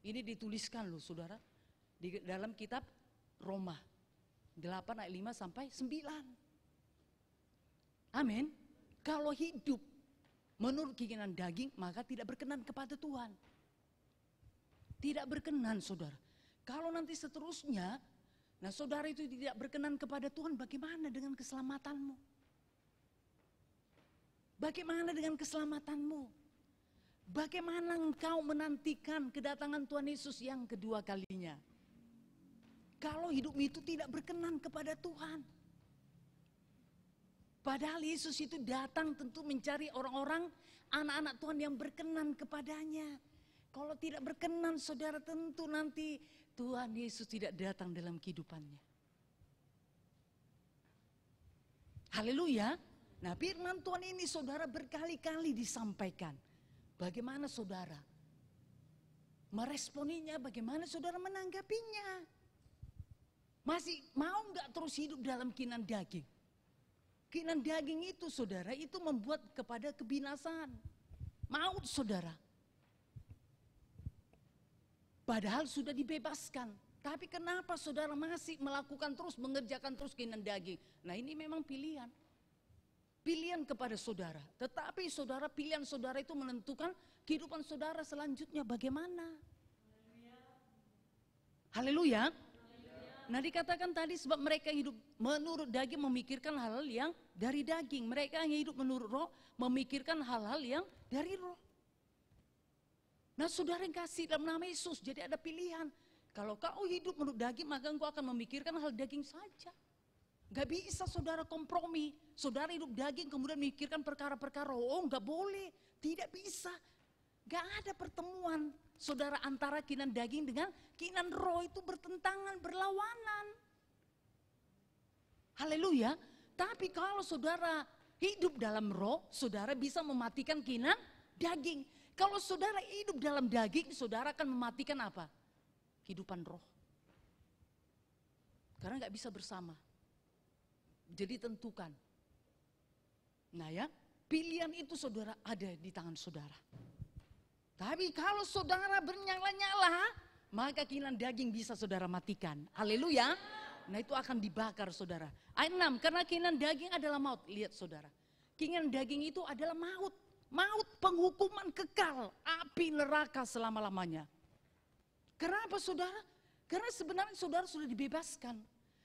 Ini dituliskan loh saudara. Di dalam kitab Roma 8 ayat 5 sampai 9. Amin. Kalau hidup menurut keinginan daging, maka tidak berkenan kepada Tuhan. Tidak berkenan saudara. Kalau nanti seterusnya, Nah saudara itu tidak berkenan kepada Tuhan, bagaimana dengan keselamatanmu? Bagaimana dengan keselamatanmu? Bagaimana engkau menantikan kedatangan Tuhan Yesus yang kedua kalinya? Kalau hidupmu itu tidak berkenan kepada Tuhan. Padahal Yesus itu datang tentu mencari orang-orang, anak-anak Tuhan yang berkenan kepadanya. Kalau tidak berkenan saudara, tentu nanti Tuhan Yesus tidak datang dalam kehidupannya. Haleluya. Nah firman Tuhan ini saudara berkali-kali disampaikan. Bagaimana saudara meresponinya, bagaimana saudara menanggapinya. Masih mau nggak terus hidup dalam keinginan daging? Keinginan daging itu saudara, itu membuat kepada kebinasaan. Maut saudara. Padahal sudah dibebaskan. Tapi kenapa saudara masih melakukan terus, mengerjakan terus keinginan daging? Nah ini memang pilihan. Pilihan kepada saudara. Tetapi saudara, pilihan saudara itu menentukan kehidupan saudara selanjutnya bagaimana. Haleluya. Nah dikatakan tadi sebab mereka hidup menurut daging memikirkan hal-hal yang dari daging. Mereka yang hidup menurut roh memikirkan hal-hal yang dari roh. Nah saudara yang kasih dalam nama Yesus, jadi ada pilihan. Kalau kau hidup menurut daging maka engkau akan memikirkan hal daging saja. Gak bisa saudara kompromi. Saudara hidup daging kemudian memikirkan perkara-perkara. Oh gak boleh, tidak bisa. Gak ada pertemuan saudara antara keinginan daging dengan keinginan roh, itu bertentangan, berlawanan. Haleluya. Tapi kalau saudara hidup dalam roh, saudara bisa mematikan keinginan daging. Kalau saudara hidup dalam daging, saudara akan mematikan apa? Kehidupan roh. Karena gak bisa bersama. Jadi tentukan. Nah ya, pilihan itu saudara ada di tangan saudara. Tapi kalau saudara bernyala-nyala, maka keinginan daging bisa saudara matikan. Haleluya. Nah itu akan dibakar saudara. Ayat 6, karena keinginan daging adalah maut. Lihat saudara, keinginan daging itu adalah maut. Maut, penghukuman kekal, api neraka selama-lamanya. Kenapa saudara? Karena sebenarnya saudara sudah dibebaskan.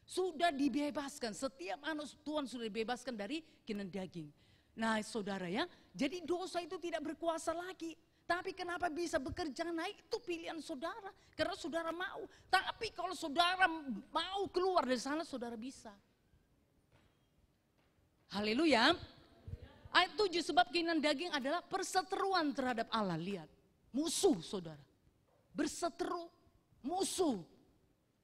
Sudah dibebaskan, setiap anak Tuhan sudah dibebaskan dari keinginan daging. Nah saudara ya, jadi dosa itu tidak berkuasa lagi. Tapi kenapa bisa bekerja? Nah itu pilihan saudara. Karena saudara mau. Tapi kalau saudara mau keluar dari sana, saudara bisa. Haleluya. Ayat 7, sebab keinginan daging adalah perseteruan terhadap Allah. Lihat, musuh saudara. Berseteru, musuh.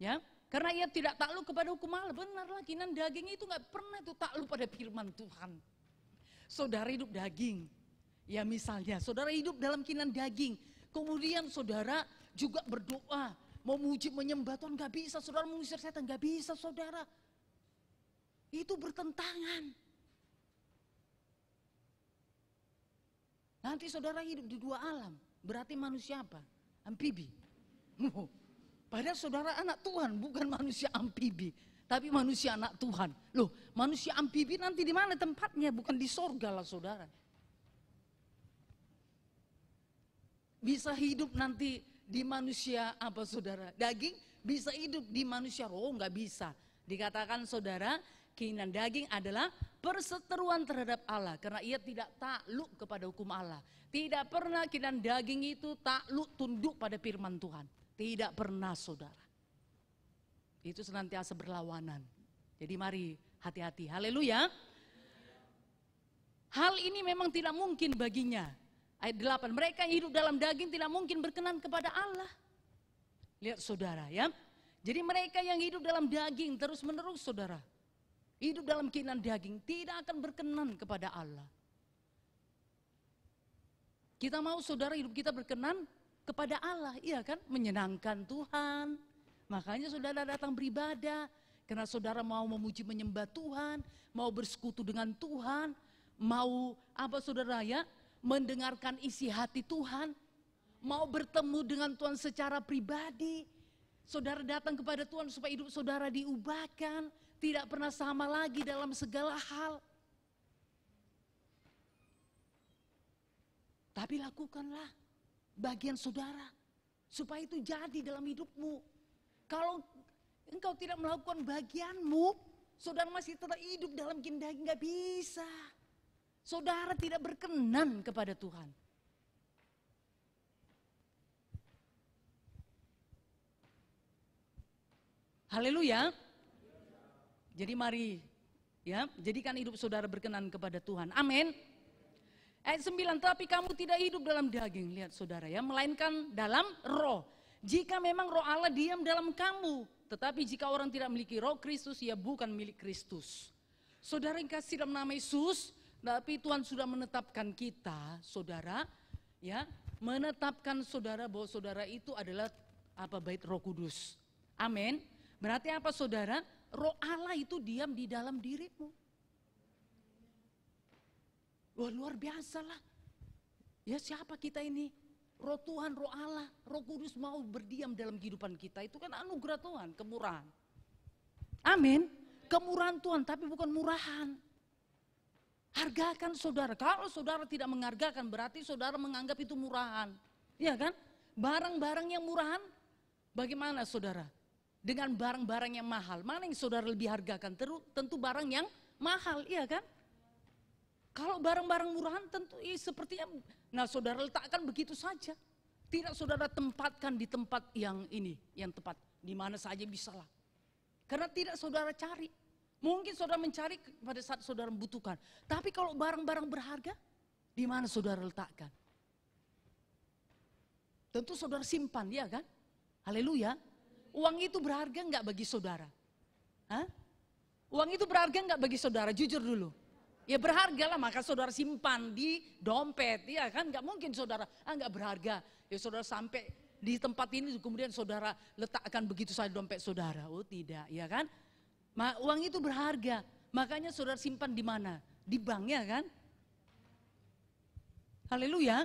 Ya, karena ia tidak takluk kepada hukum Allah. Benarlah, keinginan daging itu gak pernah itu takluk pada firman Tuhan. Saudara hidup daging. Ya misalnya saudara hidup dalam keinginan daging, kemudian saudara juga berdoa, memuji menyembah Tuhan, gak bisa. Saudara mengusir setan, gak bisa saudara. Itu bertentangan. Nanti saudara hidup di dua alam, berarti manusia apa? Amfibi. Padahal saudara anak Tuhan, bukan manusia amfibi, tapi manusia anak Tuhan. Loh, manusia amfibi nanti di mana tempatnya? Bukan di sorga lah saudara. Bisa hidup nanti di manusia apa saudara? Daging, bisa hidup di manusia roh, enggak bisa. Dikatakan saudara, keinginan daging adalah perseteruan terhadap Allah. Karena ia tidak takluk kepada hukum Allah. Tidak pernah keinginan daging itu takluk tunduk pada firman Tuhan. Tidak pernah saudara. Itu senantiasa berlawanan. Jadi mari hati-hati. Haleluya. Hal ini memang tidak mungkin baginya. Ayat 8, mereka yang hidup dalam daging tidak mungkin berkenan kepada Allah. Lihat saudara ya. Jadi mereka yang hidup dalam daging terus menerus saudara. Hidup dalam keinginan daging tidak akan berkenan kepada Allah. Kita mau saudara hidup kita berkenan kepada Allah. Iya kan? Menyenangkan Tuhan. Makanya saudara datang beribadah. Karena saudara mau memuji menyembah Tuhan. Mau bersekutu dengan Tuhan. Mau apa saudara ya? Mendengarkan isi hati Tuhan, mau bertemu dengan Tuhan secara pribadi. Saudara datang kepada Tuhan supaya hidup saudara diubahkan, tidak pernah sama lagi dalam segala hal. Tapi lakukanlah bagian saudara supaya itu jadi dalam hidupmu. Kalau engkau tidak melakukan bagianmu, saudara masih tetap hidup dalam daging, nggak bisa. Saudara tidak berkenan kepada Tuhan. Haleluya. Jadi mari ya, jadikan hidup saudara berkenan kepada Tuhan. Amin. Ayat 9, tapi kamu tidak hidup dalam daging, lihat saudara ya, melainkan dalam roh. Jika memang roh Allah diam dalam kamu, tetapi jika orang tidak memiliki roh Kristus, ia bukan milik Kristus. Saudara yang kasih dalam nama Yesus, tapi Tuhan sudah menetapkan kita, saudara, ya, menetapkan saudara bahwa saudara itu adalah bait Roh Kudus. Amin. Berarti apa saudara? Roh Allah itu diam di dalam dirimu. Wah, luar biasa lah. Ya, siapa kita ini? Roh Tuhan, Roh Allah, Roh Kudus mau berdiam dalam kehidupan kita. Itu kan anugerah Tuhan, kemurahan. Amin. Kemurahan Tuhan, tapi bukan murahan. Hargakan saudara. Kalau saudara tidak menghargakan, berarti saudara menganggap itu murahan. Iya kan? Barang-barang yang murahan, bagaimana saudara? Dengan barang-barang yang mahal, mana yang saudara lebih hargakan? Tentu barang yang mahal, iya kan? Kalau barang-barang murahan tentu sepertinya, nah saudara letakkan begitu saja. Tidak saudara tempatkan di tempat yang ini, yang tepat. Di mana saja bisalah. Karena tidak saudara cari. Mungkin saudara mencari pada saat saudara membutuhkan. Tapi kalau barang-barang berharga, di mana saudara letakkan? Tentu saudara simpan, ya kan? Haleluya. Uang itu berharga enggak bagi saudara? Hah? Uang itu berharga enggak bagi saudara? Jujur dulu. Ya berharga lah, maka saudara simpan di dompet, ya kan? Enggak mungkin saudara, enggak berharga. Ya saudara sampai di tempat ini kemudian saudara letakkan begitu saja dompet saudara. Oh tidak, ya kan? Uang itu berharga, makanya saudara simpan di mana? Di bank, ya kan? Haleluya.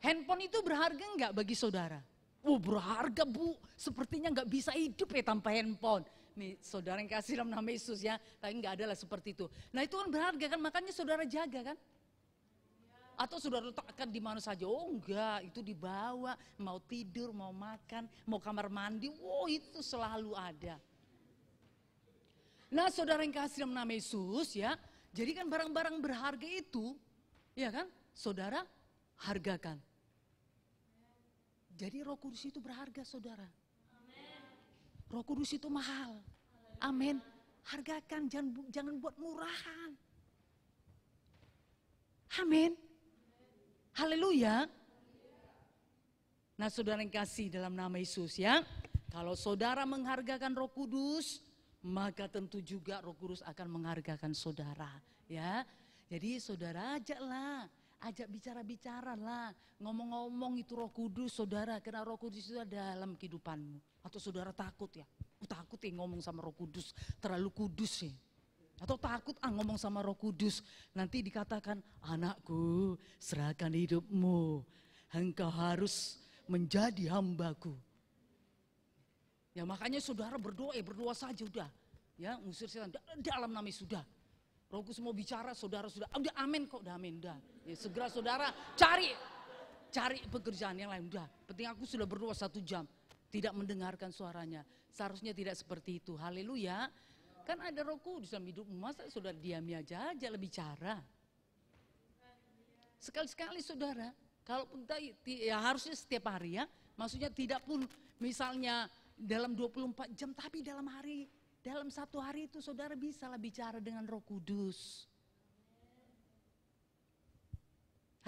Handphone itu berharga enggak bagi saudara? Oh berharga bu, sepertinya enggak bisa hidup ya tanpa handphone. Nih saudara yang kasih dalam nama Yesus ya, tapi enggak adalah seperti itu. Nah itu kan berharga kan, makanya saudara jaga kan? Atau saudara letakkan di mana saja? Oh enggak, itu dibawa, mau tidur, mau makan, mau kamar mandi, wow itu selalu ada. Nah saudara yang kasih dalam nama Yesus ya, jadikan barang-barang berharga itu, ya kan, saudara hargakan. Jadi Roh Kudus itu berharga saudara. Roh Kudus itu mahal. Amin. Hargakan, jangan buat murahan. Amin. Haleluya. Nah saudara yang kasih dalam nama Yesus ya, kalau saudara menghargakan Roh Kudus, maka tentu juga Roh Kudus akan menghargakan saudara, ya. Jadi saudara ajak bicara-bicara lah, ngomong-ngomong itu Roh Kudus saudara, karena Roh Kudus itu ada dalam kehidupanmu. Atau saudara takut ya, takut ya ngomong sama Roh Kudus, terlalu kudus ya. Atau takut ngomong sama Roh Kudus, nanti dikatakan, anakku serahkan hidupmu, engkau harus menjadi hambaku. Ya makanya saudara berdoa saja udah. Ya ngusir setan dalam nama sudah. Roh Kudus mau bicara saudara sudah, udah amin kok, udah amin udah. Ya, segera saudara cari pekerjaan yang lain udah. Penting aku sudah berdoa 1 jam, tidak mendengarkan suaranya. Seharusnya tidak seperti itu, haleluya. Kan ada Roh Kudus dalam hidupmu, masa saudara diami aja lebih cara. Sekali-sekali saudara, kalaupun ya harusnya setiap hari ya, maksudnya tidak pun misalnya dalam 24 jam, tapi dalam 1 hari itu saudara bisalah bicara dengan Roh Kudus.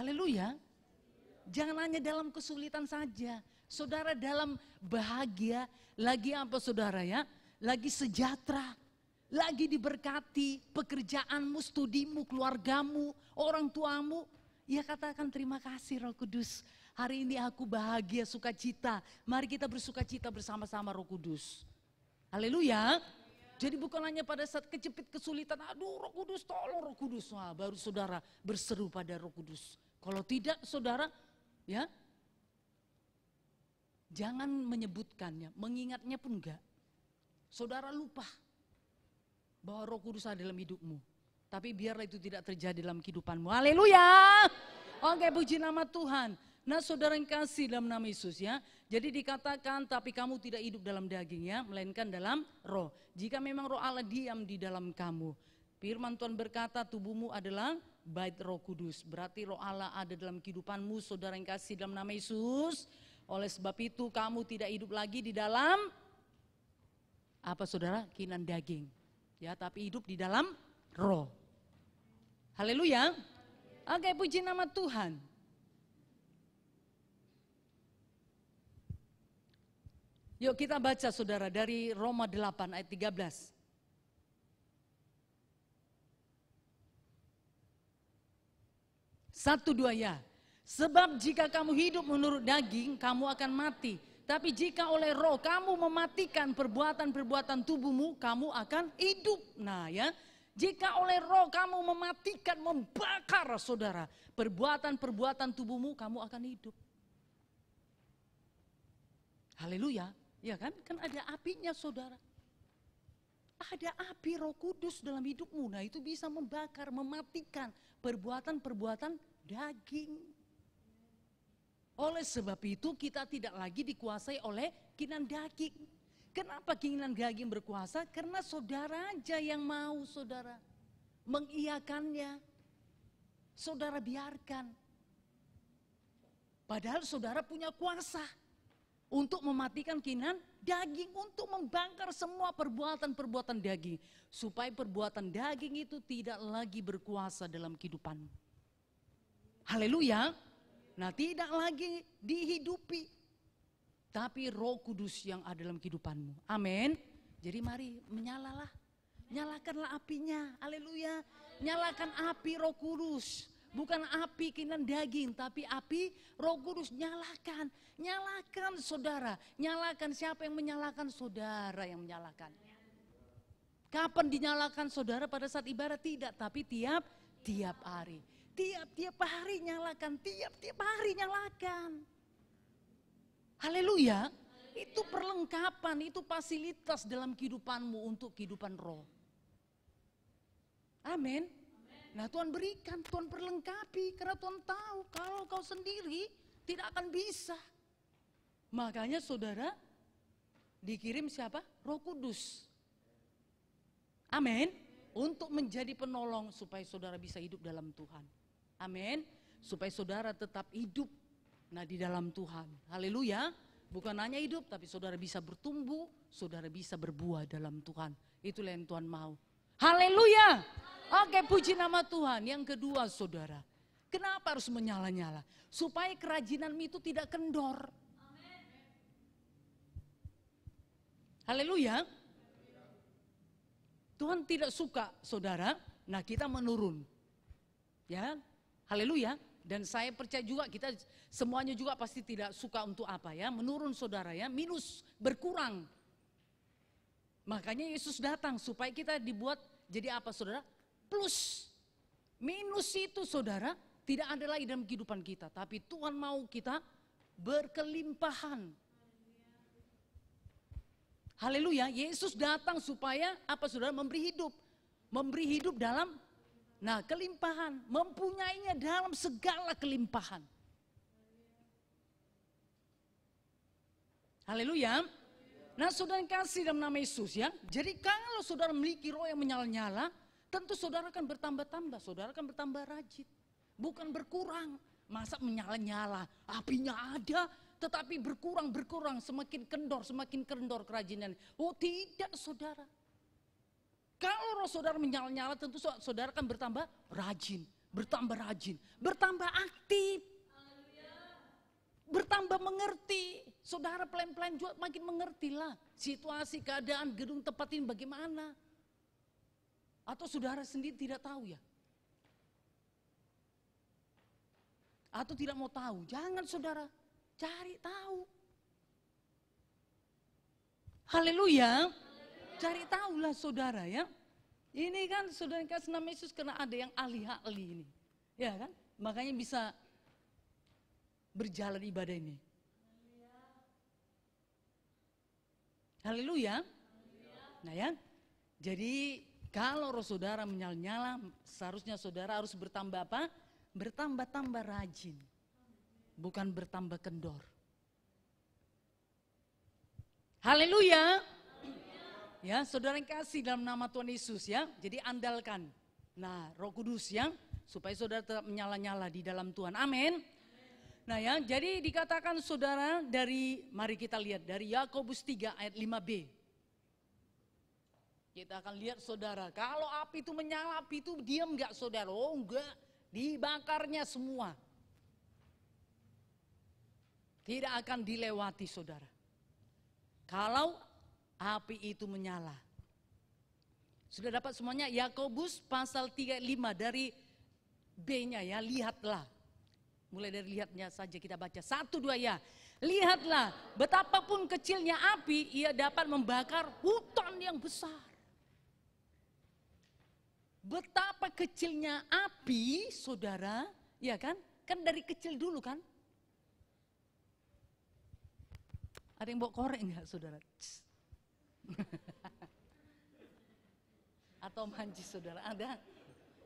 Haleluya. Jangan hanya dalam kesulitan saja. Saudara dalam bahagia, lagi apa saudara ya? Lagi sejahtera, lagi diberkati, pekerjaanmu, studimu, keluargamu, orang tuamu. Ya katakan terima kasih Roh Kudus. Hari ini aku bahagia, sukacita. Mari kita bersukacita bersama-sama Roh Kudus. Haleluya. Jadi bukan hanya pada saat kejepit kesulitan, aduh Roh Kudus tolong Roh Kudus. Wah, baru saudara berseru pada Roh Kudus. Kalau tidak saudara ya, jangan menyebutkannya, mengingatnya pun enggak. Saudara lupa bahwa Roh Kudus ada dalam hidupmu. Tapi biarlah itu tidak terjadi dalam kehidupanmu. Haleluya. Oke, puji nama Tuhan. Nah saudara yang kasih dalam nama Yesus ya. Jadi dikatakan tapi kamu tidak hidup dalam daging ya, melainkan dalam roh. Jika memang roh Allah diam di dalam kamu. Firman Tuhan berkata tubuhmu adalah bait Roh Kudus. Berarti roh Allah ada dalam kehidupanmu saudara yang kasih dalam nama Yesus. Oleh sebab itu kamu tidak hidup lagi di dalam apa saudara? Keinginan daging. Ya, tapi hidup di dalam roh. Haleluya. Oke, puji nama Tuhan. Yuk kita baca saudara dari Roma 8 ayat 13. Satu dua ya. Sebab jika kamu hidup menurut daging, kamu akan mati. Tapi jika oleh roh kamu mematikan perbuatan-perbuatan tubuhmu, kamu akan hidup. Nah ya, jika oleh roh kamu mematikan, membakar saudara, perbuatan-perbuatan tubuhmu, kamu akan hidup. Haleluya, ya kan? Kan ada apinya saudara. Ada api Roh Kudus dalam hidupmu. Nah itu bisa membakar, mematikan perbuatan-perbuatan daging. Oleh sebab itu kita tidak lagi dikuasai oleh keinginan daging. Kenapa keinginan daging berkuasa? Karena saudara aja yang mau saudara mengiyakannya. Saudara biarkan. Padahal saudara punya kuasa untuk mematikan keinginan daging, untuk membakar semua perbuatan-perbuatan daging. Supaya perbuatan daging itu tidak lagi berkuasa dalam kehidupanmu. Haleluya. Nah tidak lagi dihidupi. Tapi Roh Kudus yang ada dalam kehidupanmu. Amin. Jadi mari menyalalah. Nyalakanlah apinya. Haleluya. Nyalakan api Roh Kudus. Bukan api keinginan daging, tapi api Roh Kudus. Nyalakan. Nyalakan saudara. Nyalakan, siapa yang menyalakan? Saudara yang menyalakan. Kapan dinyalakan saudara? Pada saat ibadah? Tidak, tapi tiap hari. Tiap hari nyalakan. Tiap hari nyalakan. Haleluya. Itu perlengkapan, itu fasilitas dalam kehidupanmu untuk kehidupan roh. Amin. Nah Tuhan berikan, Tuhan perlengkapi. Karena Tuhan tahu kalau kau sendiri tidak akan bisa. Makanya saudara dikirim siapa? Roh Kudus. Amin. Untuk menjadi penolong supaya saudara bisa hidup dalam Tuhan. Amin. Supaya saudara tetap hidup di dalam Tuhan. Haleluya. Bukan hanya hidup tapi saudara bisa bertumbuh, saudara bisa berbuah dalam Tuhan. Itulah yang Tuhan mau. Haleluya. Oke, puji nama Tuhan. Yang kedua saudara, kenapa harus menyala-nyala? Supaya kerajinanmu itu tidak kendor. Haleluya. Tuhan tidak suka saudara, kita menurun. Ya, haleluya. Dan saya percaya juga kita semuanya juga pasti tidak suka untuk apa ya, menurun saudara ya, minus, berkurang. Makanya Yesus datang supaya kita dibuat jadi apa saudara? Plus. Minus itu saudara tidak ada lagi dalam kehidupan kita. Tapi Tuhan mau kita berkelimpahan. Haleluya, Yesus datang supaya apa saudara? Memberi hidup. Memberi hidup dalam kelimpahan, mempunyainya dalam segala kelimpahan. Haleluya. Nah saudara yang kasih dalam nama Yesus ya. Jadi kalau saudara memiliki roh yang menyala-nyala, tentu saudara akan bertambah-tambah, saudara akan bertambah rajin. Bukan berkurang, masa menyala-nyala, apinya ada tetapi berkurang, semakin kendor kerajinan. Oh tidak saudara. Kalau roh saudara menyala-nyala tentu saudara akan bertambah rajin, bertambah aktif, bertambah mengerti. Saudara pelan-pelan juga makin mengertilah situasi, keadaan, gedung tempat ini bagaimana. Atau saudara sendiri tidak tahu ya? Atau tidak mau tahu? Jangan saudara, cari tahu. Haleluya. Cari tahulah saudara ya. Ini kan saudara kasih nama Yesus karena ada yang ahli-ahli ini. Ya kan? Makanya bisa berjalan ibadah ini. Haleluya. Nah ya. Jadi kalau roh saudara menyala-nyala, seharusnya saudara harus bertambah apa? Bertambah-tambah rajin. bukan bertambah kendor. Haleluya. Ya, saudara yang kasih dalam nama Tuhan Yesus ya. Jadi andalkan. Nah, Roh Kudus ya, supaya saudara tetap menyala-nyala di dalam Tuhan. Amin. Nah ya, jadi dikatakan saudara dari, mari kita lihat dari Yakobus 3 ayat 5b. Kita akan lihat saudara, kalau api itu menyala, api itu diam enggak saudara? Oh enggak, dibakarnya semua. Tidak akan dilewati saudara. Kalau api itu menyala. Sudah dapat semuanya? Yakobus pasal 3:5 dari B-nya ya, lihatlah. Mulai dari lihatnya saja kita baca. 1, 2 ya. Lihatlah, betapapun kecilnya api, ia dapat membakar hutan yang besar. Betapa kecilnya api, saudara, ya kan? Kan dari kecil dulu kan? Ada yang bawa korek enggak saudara? Atau mancis saudara? Ada?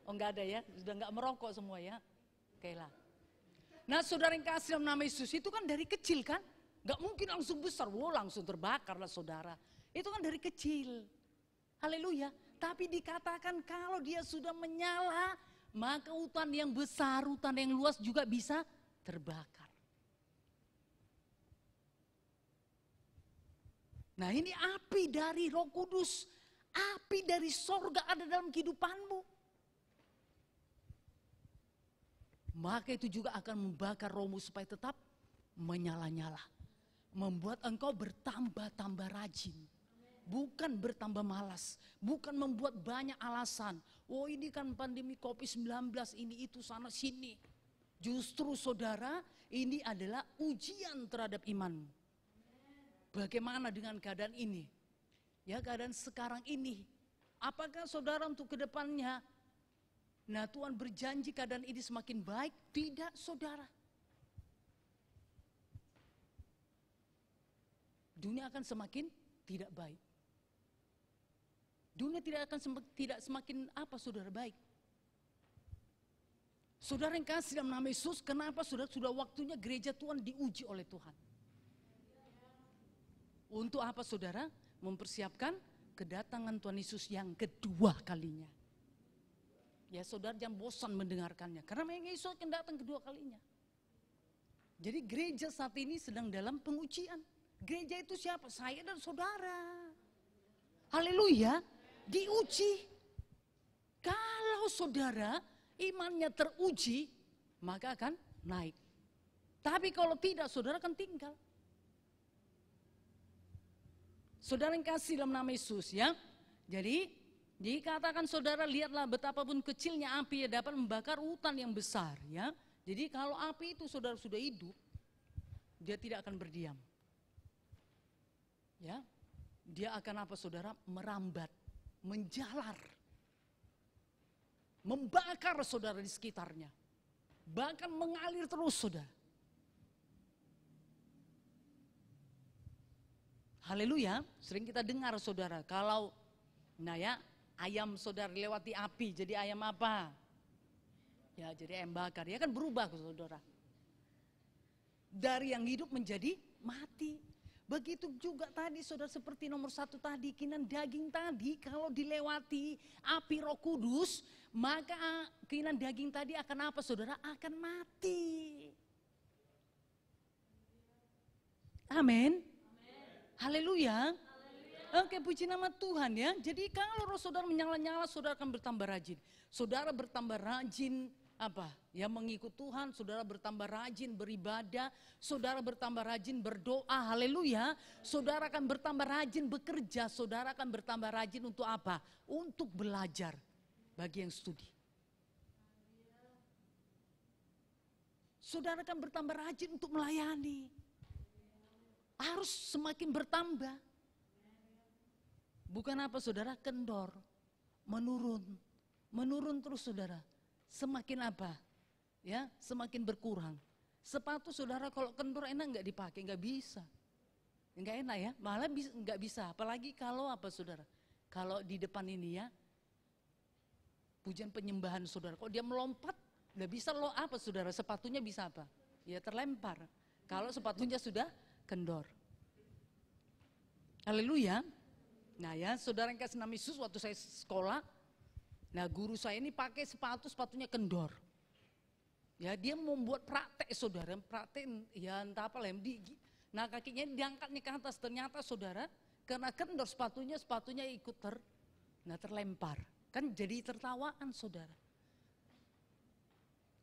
Oh enggak ada ya? Sudah enggak merokok semua ya? Oke lah. Nah saudara yang kasih dalam nama Yesus itu kan dari kecil kan? Enggak mungkin langsung besar, langsung terbakar lah saudara. Itu kan dari kecil. Haleluya. Tapi dikatakan kalau dia sudah menyala, maka hutan yang besar, hutan yang luas juga bisa terbakar. Nah ini api dari Roh Kudus, api dari sorga ada dalam kehidupanmu. Maka itu juga akan membakar rohmu supaya tetap menyala-nyala. Membuat engkau bertambah-tambah rajin. Bukan bertambah malas, bukan membuat banyak alasan. Oh ini kan pandemi COVID-19, ini itu sana sini. Justru saudara, ini adalah ujian terhadap imanmu. Bagaimana dengan keadaan ini? Ya keadaan sekarang ini. Apakah saudara untuk kedepannya? Nah Tuhan berjanji keadaan ini semakin baik? Tidak saudara. Dunia akan semakin tidak baik. Dunia tidak akan semakin apa saudara baik. Saudara yang kasih dalam nama Yesus, kenapa saudara sudah waktunya gereja Tuhan diuji oleh Tuhan? Untuk apa saudara? Mempersiapkan kedatangan Tuhan Yesus yang kedua kalinya. Ya saudara jangan bosan mendengarkannya. Karena memang Yesus akan datang kedua kalinya. Jadi gereja saat ini sedang dalam pengujian. Gereja itu siapa? Saya dan saudara. Haleluya. Diuji. Kalau saudara imannya teruji, maka akan naik. Tapi kalau tidak, saudara akan tinggal. Saudara yang kasih dalam nama Yesus ya. Jadi dikatakan saudara lihatlah betapapun kecilnya api dapat membakar hutan yang besar ya. Jadi kalau api itu saudara sudah hidup, dia tidak akan berdiam. Ya. Dia akan apa saudara? Merambat, menjalar. Membakar saudara di sekitarnya. Bahkan mengalir terus saudara. Haleluya, sering kita dengar saudara, kalau ayam saudara lewati api, jadi ayam apa? Ya jadi ayam bakar, ya kan berubah saudara. Dari yang hidup menjadi mati. Begitu juga tadi saudara seperti nomor 1 tadi, keinginan daging tadi kalau dilewati api Roh Kudus, maka keinginan daging tadi akan apa saudara? Akan mati. Amin. Haleluya. Oke, puji nama Tuhan ya. Jadi kalau roh saudara menyala-nyala, saudara akan bertambah rajin. Saudara bertambah rajin apa? Ya mengikut Tuhan, saudara bertambah rajin beribadah, saudara bertambah rajin berdoa. Haleluya. Saudara akan bertambah rajin bekerja, saudara akan bertambah rajin untuk apa? Untuk belajar bagi yang studi. Saudara akan bertambah rajin untuk melayani. Harus semakin bertambah. Bukan apa saudara? Kendor. Menurun. Menurun terus saudara. Semakin apa? Ya, semakin berkurang. Sepatu saudara kalau kendor enak nggak dipakai? Nggak bisa. Nggak enak ya, malah nggak bisa. Apalagi kalau apa saudara? Kalau di depan ini ya, pujian penyembahan saudara. Kalau dia melompat, nggak bisa lo apa saudara? Sepatunya bisa apa? ya terlempar. Kalau sepatunya sudah kendor. Haleluya. Nah ya, saudara yang kasih nama Yesus, waktu saya sekolah, nah guru saya ini pakai sepatunya kendor. Ya dia membuat praktek saudara, praktek ya entah apa lah. Nah kakinya diangkatnya ke atas, ternyata saudara karena kendor sepatunya ikut terlempar. Kan jadi tertawaan saudara.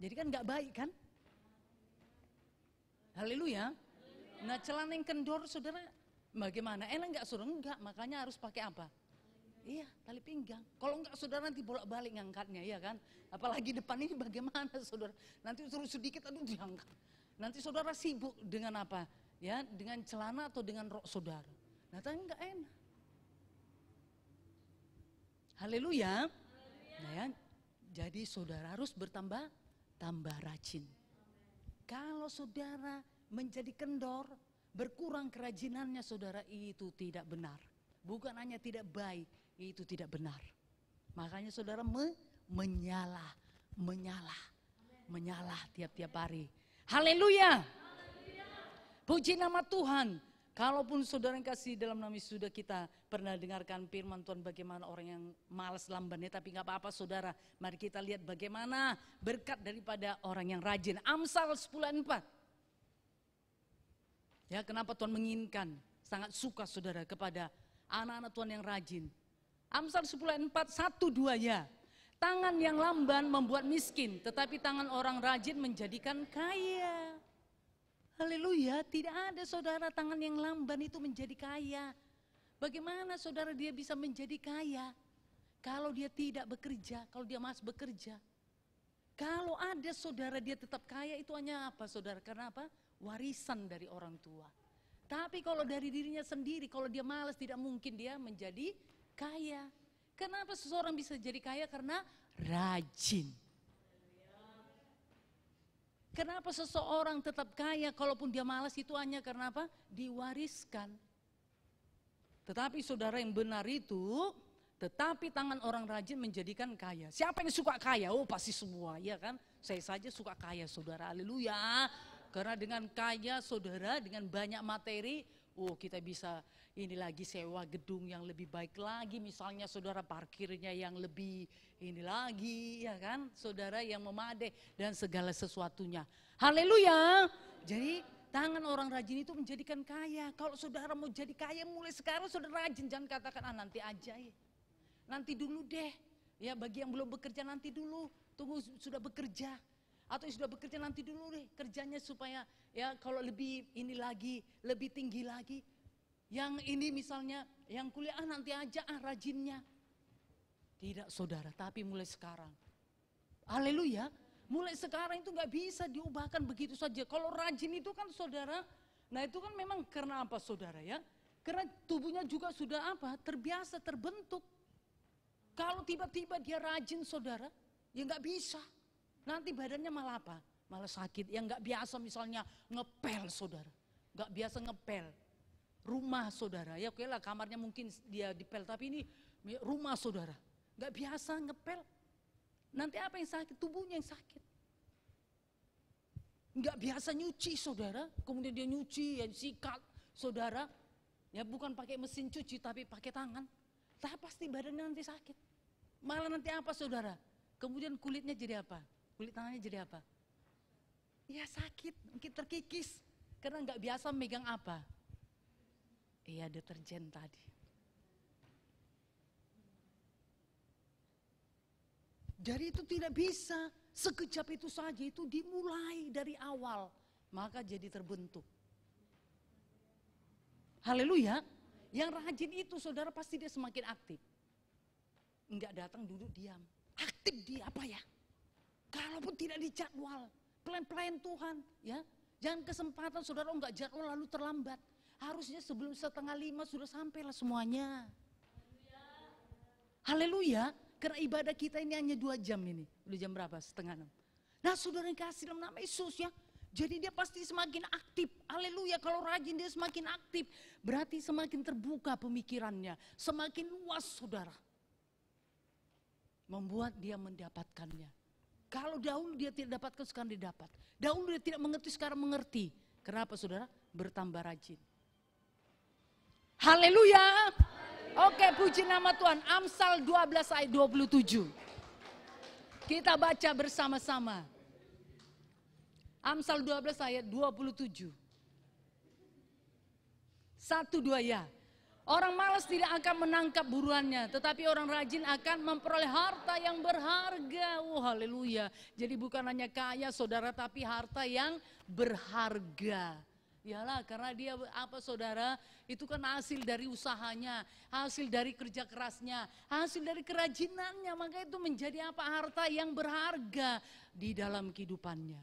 Jadi kan gak baik kan? Haleluya. Nah celana yang kendor saudara bagaimana? Enak gak saudara? Enggak, makanya harus pakai apa? Iya, tali pinggang. Kalau enggak saudara nanti bolak-balik ngangkatnya, ya kan? Apalagi depan ini bagaimana saudara? Nanti terus sedikit aduh diangkat. Nanti saudara sibuk dengan apa? Ya, dengan celana atau dengan rok saudara. Nah, tapi enggak enak. Haleluya. Nah ya, jadi saudara harus tambah rajin. Kalau saudara menjadi kendor, berkurang kerajinannya saudara, itu tidak benar. Bukan hanya tidak baik, itu tidak benar. Makanya saudara menyalah tiap-tiap hari. Haleluya. Puji nama Tuhan. Kalaupun saudara yang kasih dalam nama Yesus, sudah kita pernah dengarkan firman Tuhan bagaimana orang yang malas lambannya, tapi gak apa-apa saudara. Mari kita lihat bagaimana berkat daripada orang yang rajin. Amsal 10:4. Ya, kenapa Tuhan menginginkan, sangat suka saudara kepada anak-anak Tuhan yang rajin. Amsal 10:4, 1-2 ya. Tangan yang lamban membuat miskin, tetapi tangan orang rajin menjadikan kaya. Haleluya, tidak ada saudara tangan yang lamban itu menjadi kaya. Bagaimana saudara dia bisa menjadi kaya? Kalau dia tidak bekerja, kalau dia malas bekerja. Kalau ada saudara dia tetap kaya, itu hanya apa saudara? Karena apa? Warisan dari orang tua. Tapi kalau dari dirinya sendiri, kalau dia malas, tidak mungkin dia menjadi kaya. Kenapa seseorang bisa jadi kaya? Karena rajin. Kenapa seseorang tetap kaya kalaupun dia malas? Itu hanya karena apa? Diwariskan. Tetapi saudara yang benar itu, tetapi tangan orang rajin menjadikan kaya. Siapa yang suka kaya? Oh pasti semua, ya kan? Saya saja suka kaya saudara, haleluya. Karena dengan kaya saudara, dengan banyak materi, oh kita bisa ini lagi sewa gedung yang lebih baik lagi. Misalnya saudara parkirnya yang lebih ini lagi, ya kan? Saudara yang memadai dan segala sesuatunya. Haleluya. Jadi tangan orang rajin itu menjadikan kaya. Kalau saudara mau jadi kaya mulai sekarang saudara rajin. Jangan katakan nanti aja ya. Nanti dulu deh. Ya bagi yang belum bekerja nanti dulu. Tunggu sudah bekerja. Atau sudah bekerja nanti dulu deh kerjanya supaya ya kalau lebih ini lagi, lebih tinggi lagi. Yang ini misalnya yang kuliah nanti aja rajinnya. Tidak saudara, tapi mulai sekarang. Haleluya, mulai sekarang itu gak bisa diubahkan begitu saja. Kalau rajin itu kan saudara, nah itu kan memang karena apa saudara ya? Karena tubuhnya juga sudah apa? Terbiasa, terbentuk. Kalau tiba-tiba dia rajin saudara, ya gak bisa. Nanti badannya malah apa? Malah sakit. Yang gak biasa misalnya ngepel saudara. Gak biasa ngepel. Rumah saudara, ya oke lah kamarnya mungkin dia dipel. Tapi ini rumah saudara. Gak biasa ngepel. Nanti apa yang sakit? Tubuhnya yang sakit. Gak biasa nyuci saudara. Kemudian dia nyuci, ya sikat saudara. Ya bukan pakai mesin cuci tapi pakai tangan. Tapi pasti badannya nanti sakit. Malah nanti apa saudara? Kemudian kulitnya jadi apa? Kulit tangannya jadi apa? Ya sakit, mungkin terkikis. Karena nggak biasa megang apa? Iya deterjen tadi. Jadi itu tidak bisa. Sekejap itu saja, itu dimulai dari awal. Maka jadi terbentuk. Haleluya. Yang rajin itu saudara pasti dia semakin aktif. Enggak datang duduk diam. Aktif dia apa ya? Kalaupun tidak dijadwal, plan-plan Tuhan, ya. Jangan kesempatan saudara enggak jadwal lalu terlambat. Harusnya sebelum 4:30 sudah sampailah semuanya. Haleluya. Karena ibadah kita ini hanya 2 jam ini. Udah jam berapa? 5:30. Nah saudara yang kasih dalam nama Yesus ya. Jadi dia pasti semakin aktif. Haleluya. Kalau rajin dia semakin aktif. Berarti semakin terbuka pemikirannya. Semakin luas saudara. Membuat dia mendapatkannya. Kalau dahulu dia tidak dapatkan, sekarang dia dapat. Dahulu dia tidak mengerti, sekarang mengerti. Kenapa saudara? Bertambah rajin. Haleluya. Oke, puji nama Tuhan. Amsal 12 ayat 27. Kita baca bersama-sama. Amsal 12 ayat 27. 1, 2 ya. Orang malas tidak akan menangkap buruannya, tetapi orang rajin akan memperoleh harta yang berharga. Haleluya. Jadi bukan hanya kaya saudara, tapi harta yang berharga. Yalah, karena dia saudara, itu kan hasil dari usahanya, hasil dari kerja kerasnya, hasil dari kerajinannya. Maka itu menjadi harta yang berharga di dalam kehidupannya.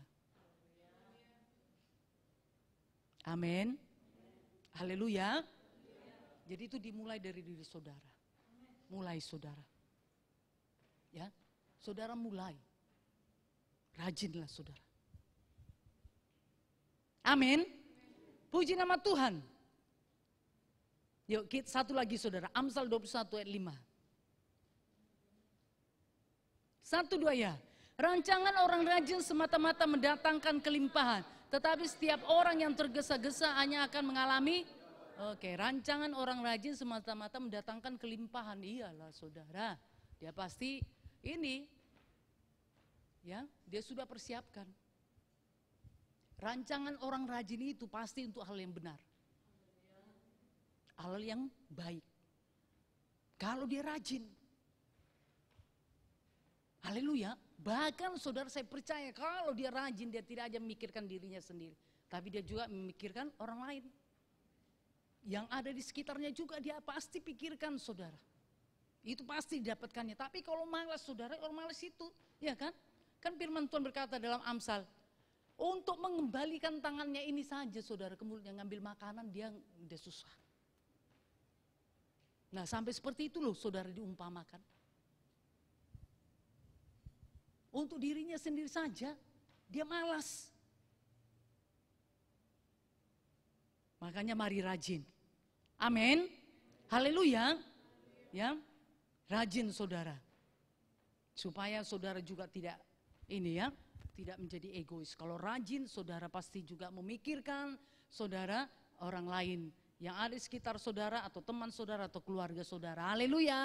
Amin. Haleluya. Jadi itu dimulai dari diri saudara. Mulai saudara. Ya, saudara mulai. Rajinlah saudara. Amin. Puji nama Tuhan. Yuk, satu lagi saudara. Amsal 21 ayat 5. 1, 2 ya. Rancangan orang rajin semata-mata mendatangkan kelimpahan. Tetapi setiap orang yang tergesa-gesa hanya akan mengalami. Oke, rancangan orang rajin semata-mata mendatangkan kelimpahan. Iyalah saudara, dia pasti ini, ya, dia sudah persiapkan. Rancangan orang rajin itu pasti untuk hal yang benar. Hal yang baik. Kalau dia rajin. Haleluya. Bahkan saudara saya percaya kalau dia rajin, dia tidak aja memikirkan dirinya sendiri. Tapi dia juga memikirkan orang lain. Yang ada di sekitarnya juga dia pasti pikirkan saudara. Itu pasti didapatkannya. Tapi kalau malas saudara, orang malas itu, ya kan? Kan firman Tuhan berkata dalam Amsal, untuk mengembalikan tangannya ini saja saudara, kemudian ngambil makanan dia udah susah. Nah sampai seperti itu loh saudara diumpamakan. Untuk dirinya sendiri saja, dia malas. Makanya mari rajin. Amin. Haleluya. Ya. Rajin saudara. Supaya saudara juga tidak ini ya, tidak menjadi egois. Kalau rajin saudara pasti juga memikirkan saudara orang lain yang ada di sekitar saudara atau teman saudara atau keluarga saudara. Haleluya.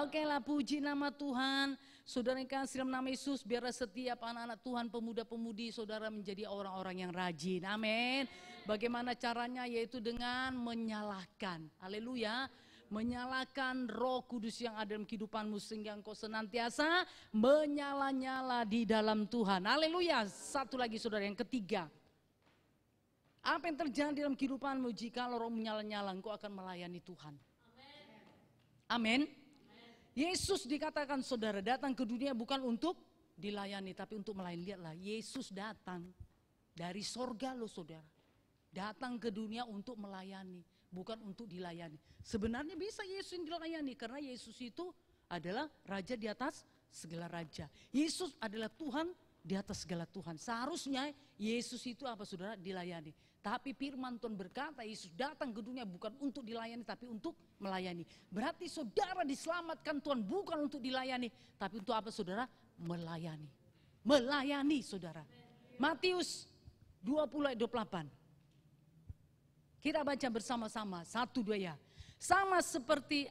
Oke lah, puji nama Tuhan. Saudara yang kasih dalam nama Yesus, biarlah setiap anak-anak Tuhan, pemuda-pemudi saudara menjadi orang-orang yang rajin. Amin. Bagaimana caranya? Yaitu dengan menyalakan. Haleluya. Menyalakan Roh Kudus yang ada dalam kehidupanmu sehingga engkau senantiasa menyala-nyala di dalam Tuhan. Haleluya. Satu lagi saudara, yang ketiga. Apa yang terjadi dalam kehidupanmu jika roh menyala-nyala, engkau akan melayani Tuhan. Amin. Yesus dikatakan saudara datang ke dunia bukan untuk dilayani tapi untuk melayani. Lihatlah, Yesus datang dari sorga loh saudara. Datang ke dunia untuk melayani, bukan untuk dilayani. Sebenarnya bisa Yesus yang dilayani karena Yesus itu adalah raja di atas segala raja. Yesus adalah Tuhan di atas segala Tuhan. Seharusnya Yesus itu saudara? Dilayani. Tapi firman Tuhan berkata Yesus datang ke dunia bukan untuk dilayani tapi untuk melayani. Berarti saudara diselamatkan Tuhan bukan untuk dilayani tapi untuk saudara? Melayani. Melayani saudara. Matius 20 ayat 28. Kita baca bersama-sama. 1, 2 ya. Sama seperti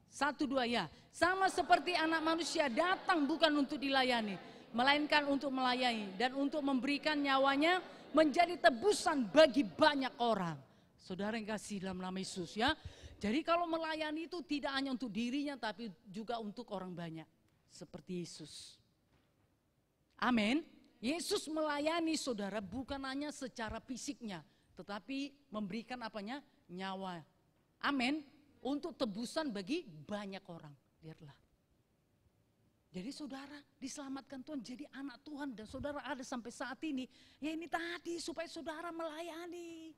1, 2 ya. Sama seperti anak manusia datang bukan untuk dilayani, melainkan untuk melayani dan untuk memberikan nyawanya menjadi tebusan bagi banyak orang. Saudara yang kasih dalam nama Yesus ya. Jadi kalau melayani itu tidak hanya untuk dirinya tapi juga untuk orang banyak. Seperti Yesus. Amin. Yesus melayani saudara bukan hanya secara fisiknya. Tetapi memberikan nyawa. Amin. Untuk tebusan bagi banyak orang. Lihatlah. Jadi saudara diselamatkan Tuhan jadi anak Tuhan dan saudara ada sampai saat ini. Ya ini tadi supaya saudara melayani.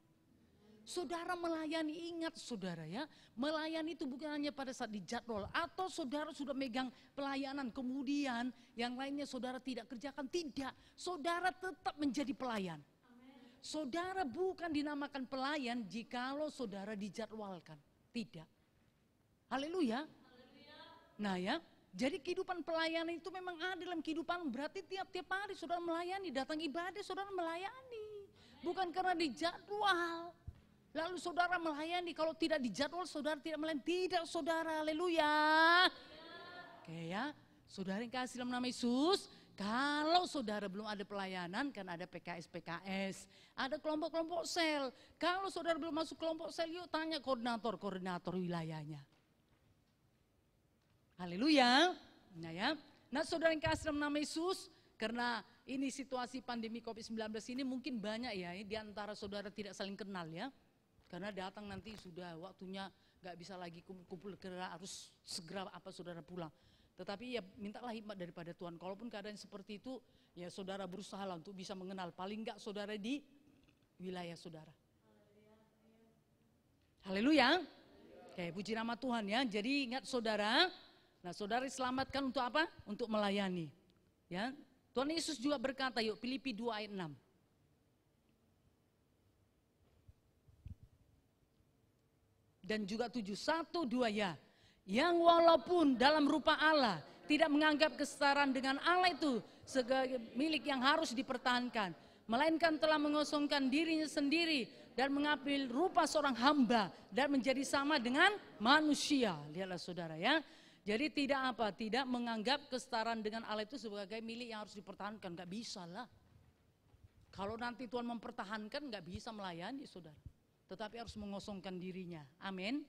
Saudara melayani, ingat saudara ya. Melayani itu bukan hanya pada saat dijadwal. Atau saudara sudah megang pelayanan kemudian yang lainnya saudara tidak kerjakan. Tidak, saudara tetap menjadi pelayan. Saudara bukan dinamakan pelayan jikalau saudara dijadwalkan. Tidak. Haleluya. Nah ya, Jadi kehidupan pelayanan itu memang ada dalam kehidupan, berarti tiap-tiap hari saudara melayani, datang ibadah saudara melayani. Bukan karena dijadwal. Lalu saudara melayani, kalau tidak dijadwal saudara tidak melayani, tidak saudara, haleluya. Oke ya, saudara yang kasih dalam nama Yesus, kalau saudara belum ada pelayanan, kan ada PKS, ada kelompok-kelompok sel. Kalau saudara belum masuk kelompok sel, yuk tanya koordinator wilayahnya. Haleluya. Nah ya, nah saudara yang kasih dalam nama Yesus, karena ini situasi pandemi COVID-19 ini mungkin banyak ya, di antara saudara tidak saling kenal ya. Karena datang nanti sudah waktunya gak bisa lagi kumpul-kumpul, karena harus segera saudara pulang. Tetapi ya mintalah hikmat daripada Tuhan. Kalaupun keadaan seperti itu, ya saudara berusaha lah untuk bisa mengenal. Paling enggak saudara di wilayah saudara. Haleluya. Oke, puji nama Tuhan ya. Jadi ingat saudara, nah saudara diselamatkan untuk apa? Untuk melayani. Ya, Tuhan Yesus juga berkata, yuk Filipi 2 ayat 6. Dan juga 7, 1, 2 ya. Yang walaupun dalam rupa Allah tidak menganggap kesetaraan dengan Allah itu sebagai milik yang harus dipertahankan, melainkan telah mengosongkan dirinya sendiri dan mengambil rupa seorang hamba dan menjadi sama dengan manusia. Lihatlah saudara ya. Jadi tidak menganggap kesetaraan dengan Allah itu sebagai milik yang harus dipertahankan, nggak bisa lah. Kalau nanti Tuhan mempertahankan nggak bisa melayani saudara, tetapi harus mengosongkan dirinya. Amin.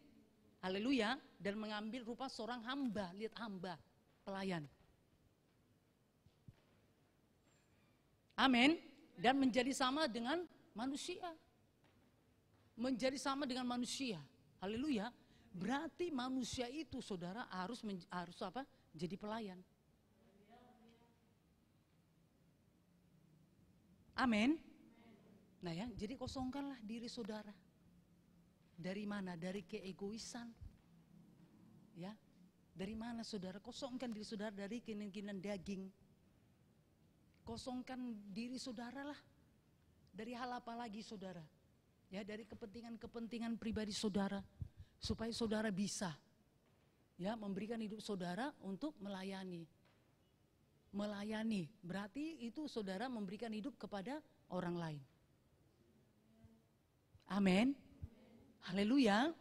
Haleluya. Dan mengambil rupa seorang hamba, lihat hamba, pelayan. Amin. Dan menjadi sama dengan manusia. Menjadi sama dengan manusia. Haleluya. Berarti manusia itu saudara harus apa? Jadi pelayan. Amin. Nah ya, jadi kosongkanlah diri saudara. Dari mana? Dari keegoisan. Ya. Dari mana saudara? Kosongkan diri saudara dari keinginan daging. Kosongkan diri saudara lah. Dari hal apa lagi saudara? Ya, dari kepentingan pribadi saudara. Supaya saudara bisa ya memberikan hidup saudara untuk melayani. Melayani berarti itu saudara memberikan hidup kepada orang lain. Amin. Haleluya.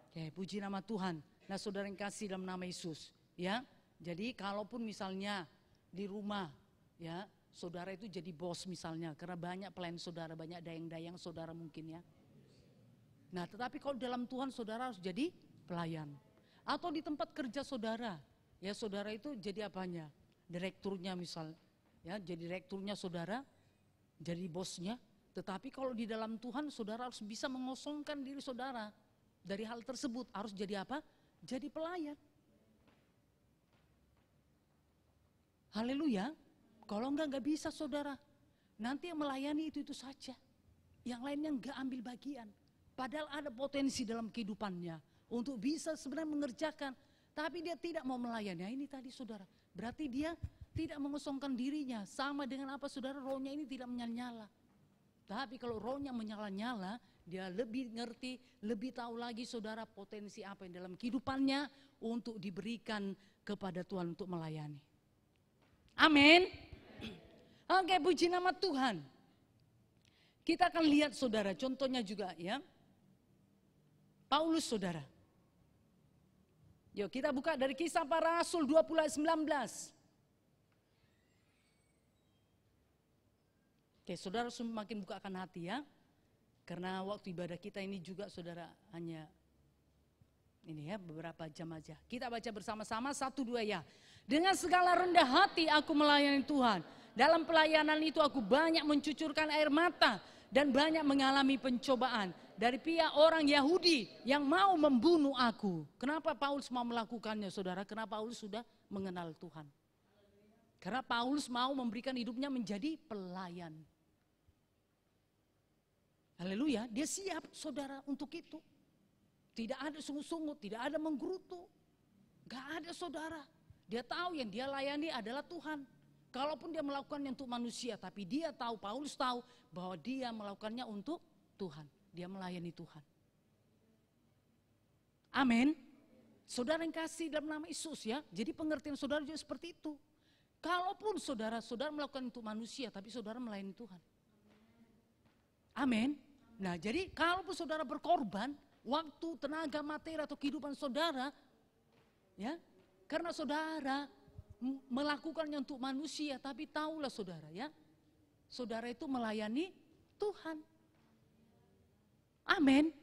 Oke, puji nama Tuhan. Nah saudara yang kasih dalam nama Yesus ya. Jadi kalaupun misalnya di rumah ya, saudara itu jadi bos misalnya, karena banyak pelayan saudara, banyak dayang-dayang saudara mungkin ya. Nah tetapi kalau dalam Tuhan saudara harus jadi pelayan. Atau di tempat kerja saudara, ya saudara itu jadi apanya? Direkturnya misal, ya jadi direkturnya saudara, jadi bosnya. Tetapi kalau di dalam Tuhan saudara harus bisa mengosongkan diri saudara dari hal tersebut, harus jadi apa? Jadi pelayan. Haleluya. Kalau enggak bisa saudara. Nanti yang melayani itu saja. Yang lainnya enggak ambil bagian. Padahal ada potensi dalam kehidupannya untuk bisa sebenarnya mengerjakan. Tapi dia tidak mau melayani. Nah ini tadi saudara. Berarti dia tidak mengosongkan dirinya. Sama dengan apa saudara, rohnya ini tidak menyala-nyala. Tapi kalau rohnya menyala-nyala, dia lebih ngerti, lebih tahu lagi saudara potensi apa yang dalam kehidupannya untuk diberikan kepada Tuhan untuk melayani. Amin. Oke, puji nama Tuhan. Kita akan lihat saudara, contohnya juga ya. Paulus saudara. Yuk kita buka dari Kisah Para Rasul 20 ayat 19. Oke, saudara semakin bukakan hati ya. Karena waktu ibadah kita ini juga saudara hanya ini ya beberapa jam aja. Kita baca bersama-sama 1, 2 ya. Dengan segala rendah hati aku melayani Tuhan. Dalam pelayanan itu aku banyak mencucurkan air mata dan banyak mengalami pencobaan dari pihak orang Yahudi yang mau membunuh aku. Kenapa Paulus mau melakukannya saudara? Karena Paulus sudah mengenal Tuhan. Karena Paulus mau memberikan hidupnya menjadi pelayan. Haleluya, dia siap saudara untuk itu. Tidak ada sungut-sungut, tidak ada menggerutu. Gak ada saudara. Dia tahu yang dia layani adalah Tuhan. Kalaupun dia melakukannya untuk manusia, tapi dia tahu, Paulus tahu bahwa dia melakukannya untuk Tuhan. Dia melayani Tuhan. Amin. Saudara yang kasih dalam nama Yesus ya. Jadi pengertian saudara juga seperti itu. Kalaupun saudara melakukan untuk manusia, tapi saudara melayani Tuhan. Amin. Nah jadi kalaupun saudara berkorban, waktu, tenaga, materi atau kehidupan saudara, ya, karena saudara melakukannya untuk manusia, tapi tahulah saudara ya, saudara itu melayani Tuhan. Amin.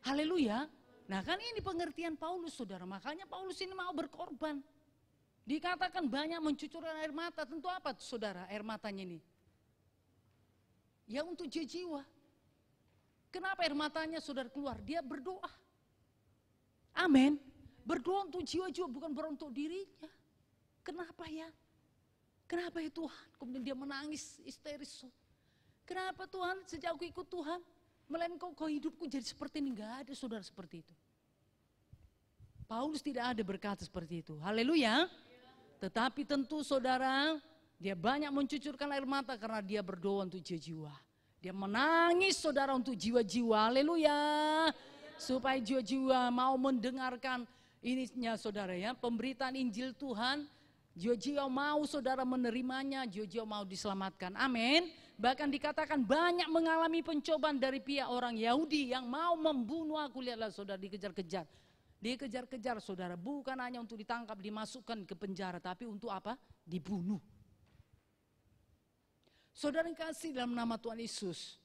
Haleluya. Nah kan ini pengertian Paulus saudara, makanya Paulus ini mau berkorban. Dikatakan banyak mencucurkan air mata, tentu apa saudara air matanya ini? Ya untuk jiwa. Kenapa air matanya saudara keluar? Dia berdoa. Amin. Berdoa untuk jiwa-jiwa, bukan berdoa untuk dirinya. Kenapa ya? Kenapa ya Tuhan? Kemudian dia menangis histeris. Kenapa Tuhan sejak aku ikut Tuhan, melainkan kau hidupku jadi seperti ini? Enggak ada saudara seperti itu. Paulus tidak ada berkata seperti itu. Haleluya. Tetapi tentu saudara, dia banyak mencucurkan air mata karena dia berdoa untuk jiwa-jiwa. Dia menangis saudara untuk jiwa-jiwa. Haleluya. Supaya jiwa-jiwa mau mendengarkan ininya saudara ya, pemberitaan Injil Tuhan. Jiwa-jiwa mau saudara menerimanya, jiwa-jiwa mau diselamatkan. Amin. Bahkan dikatakan banyak mengalami pencobaan dari pihak orang Yahudi yang mau membunuh aku. Lihatlah saudara, dikejar-kejar. Dikejar-kejar saudara, bukan hanya untuk ditangkap, dimasukkan ke penjara, tapi untuk apa? Dibunuh. Saudara yang kasih dalam nama Tuhan Yesus,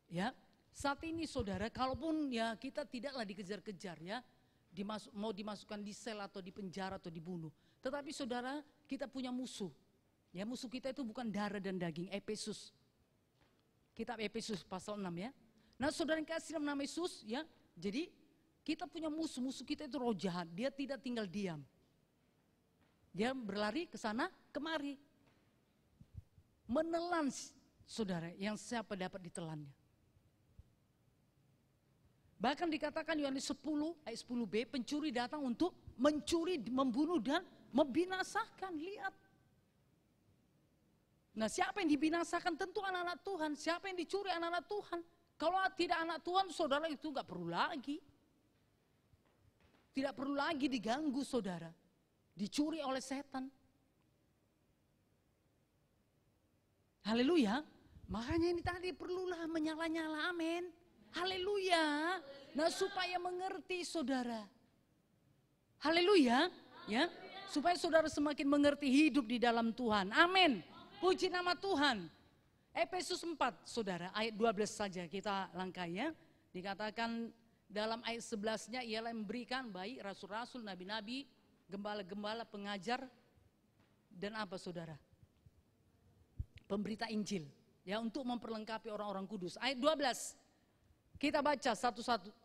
ya, saat ini saudara, kalaupun ya kita tidaklah dikejar-kejar ya, mau dimasukkan di sel atau di penjara atau dibunuh. Tetapi saudara, kita punya musuh. Ya, musuh kita itu bukan darah dan daging. Efesus. Kitab Efesus pasal 6 ya. Nah, saudara yang kasih dalam nama Yesus ya. Jadi kita punya musuh. Musuh kita itu roh jahat. Dia tidak tinggal diam. Dia berlari ke sana kemari. Menelan saudara, yang siapa dapat ditelannya. Bahkan dikatakan Yohanes 10 ayat 10b, pencuri datang untuk mencuri, membunuh dan membinasakan. Lihat. Nah siapa yang dibinasakan? Tentu anak-anak Tuhan. Siapa yang dicuri? Anak-anak Tuhan. Kalau tidak anak Tuhan, saudara itu gak perlu lagi. Tidak perlu lagi diganggu saudara. Dicuri oleh setan. Haleluya. Makanya ini tadi perlulah menyala-nyala, amin. Haleluya. Nah supaya mengerti saudara. Haleluya. Ya, supaya saudara semakin mengerti hidup di dalam Tuhan. Amin. Puji nama Tuhan. Efesus 4 saudara, ayat 12 saja kita langkai ya. Dikatakan dalam ayat 11-nya ialah memberikan baik rasul-rasul, nabi-nabi, gembala-gembala, pengajar, dan apa saudara? Pemberita Injil. Ya, untuk memperlengkapi orang-orang kudus. Ayat 12. Kita baca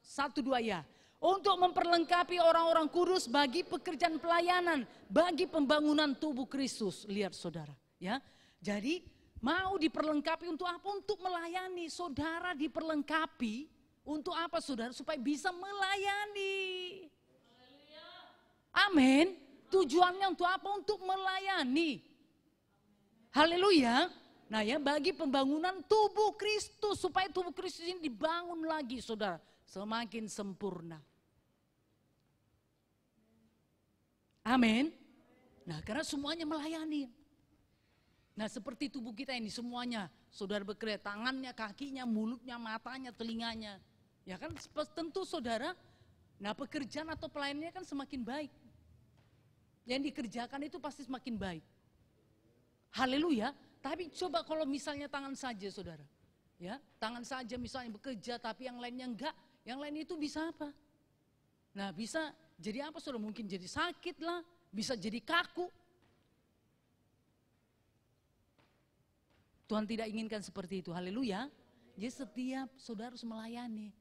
satu-dua ya. Untuk memperlengkapi orang-orang kudus bagi pekerjaan pelayanan, bagi pembangunan tubuh Kristus. Lihat saudara, ya. Jadi mau diperlengkapi untuk apa? Untuk melayani. Saudara diperlengkapi untuk apa saudara? Supaya bisa melayani. Amin. Tujuannya untuk apa? Untuk melayani. Haleluya. Nah ya, bagi pembangunan tubuh Kristus, supaya tubuh Kristus ini dibangun lagi saudara, semakin sempurna. Amin. Nah karena semuanya melayani. Nah seperti tubuh kita ini semuanya, saudara bekerja, tangannya, kakinya, mulutnya, matanya, telinganya. Ya kan tentu saudara, nah pekerjaan atau pelayanannya kan semakin baik. Yang dikerjakan itu pasti semakin baik. Haleluya. Tapi coba kalau misalnya tangan saja saudara, ya tangan saja misalnya bekerja tapi yang lainnya enggak, yang lain itu bisa apa? Nah bisa jadi apa saudara? Mungkin jadi sakit lah, bisa jadi kaku. Tuhan tidak inginkan seperti itu, haleluya. Jadi setiap saudara harus melayani,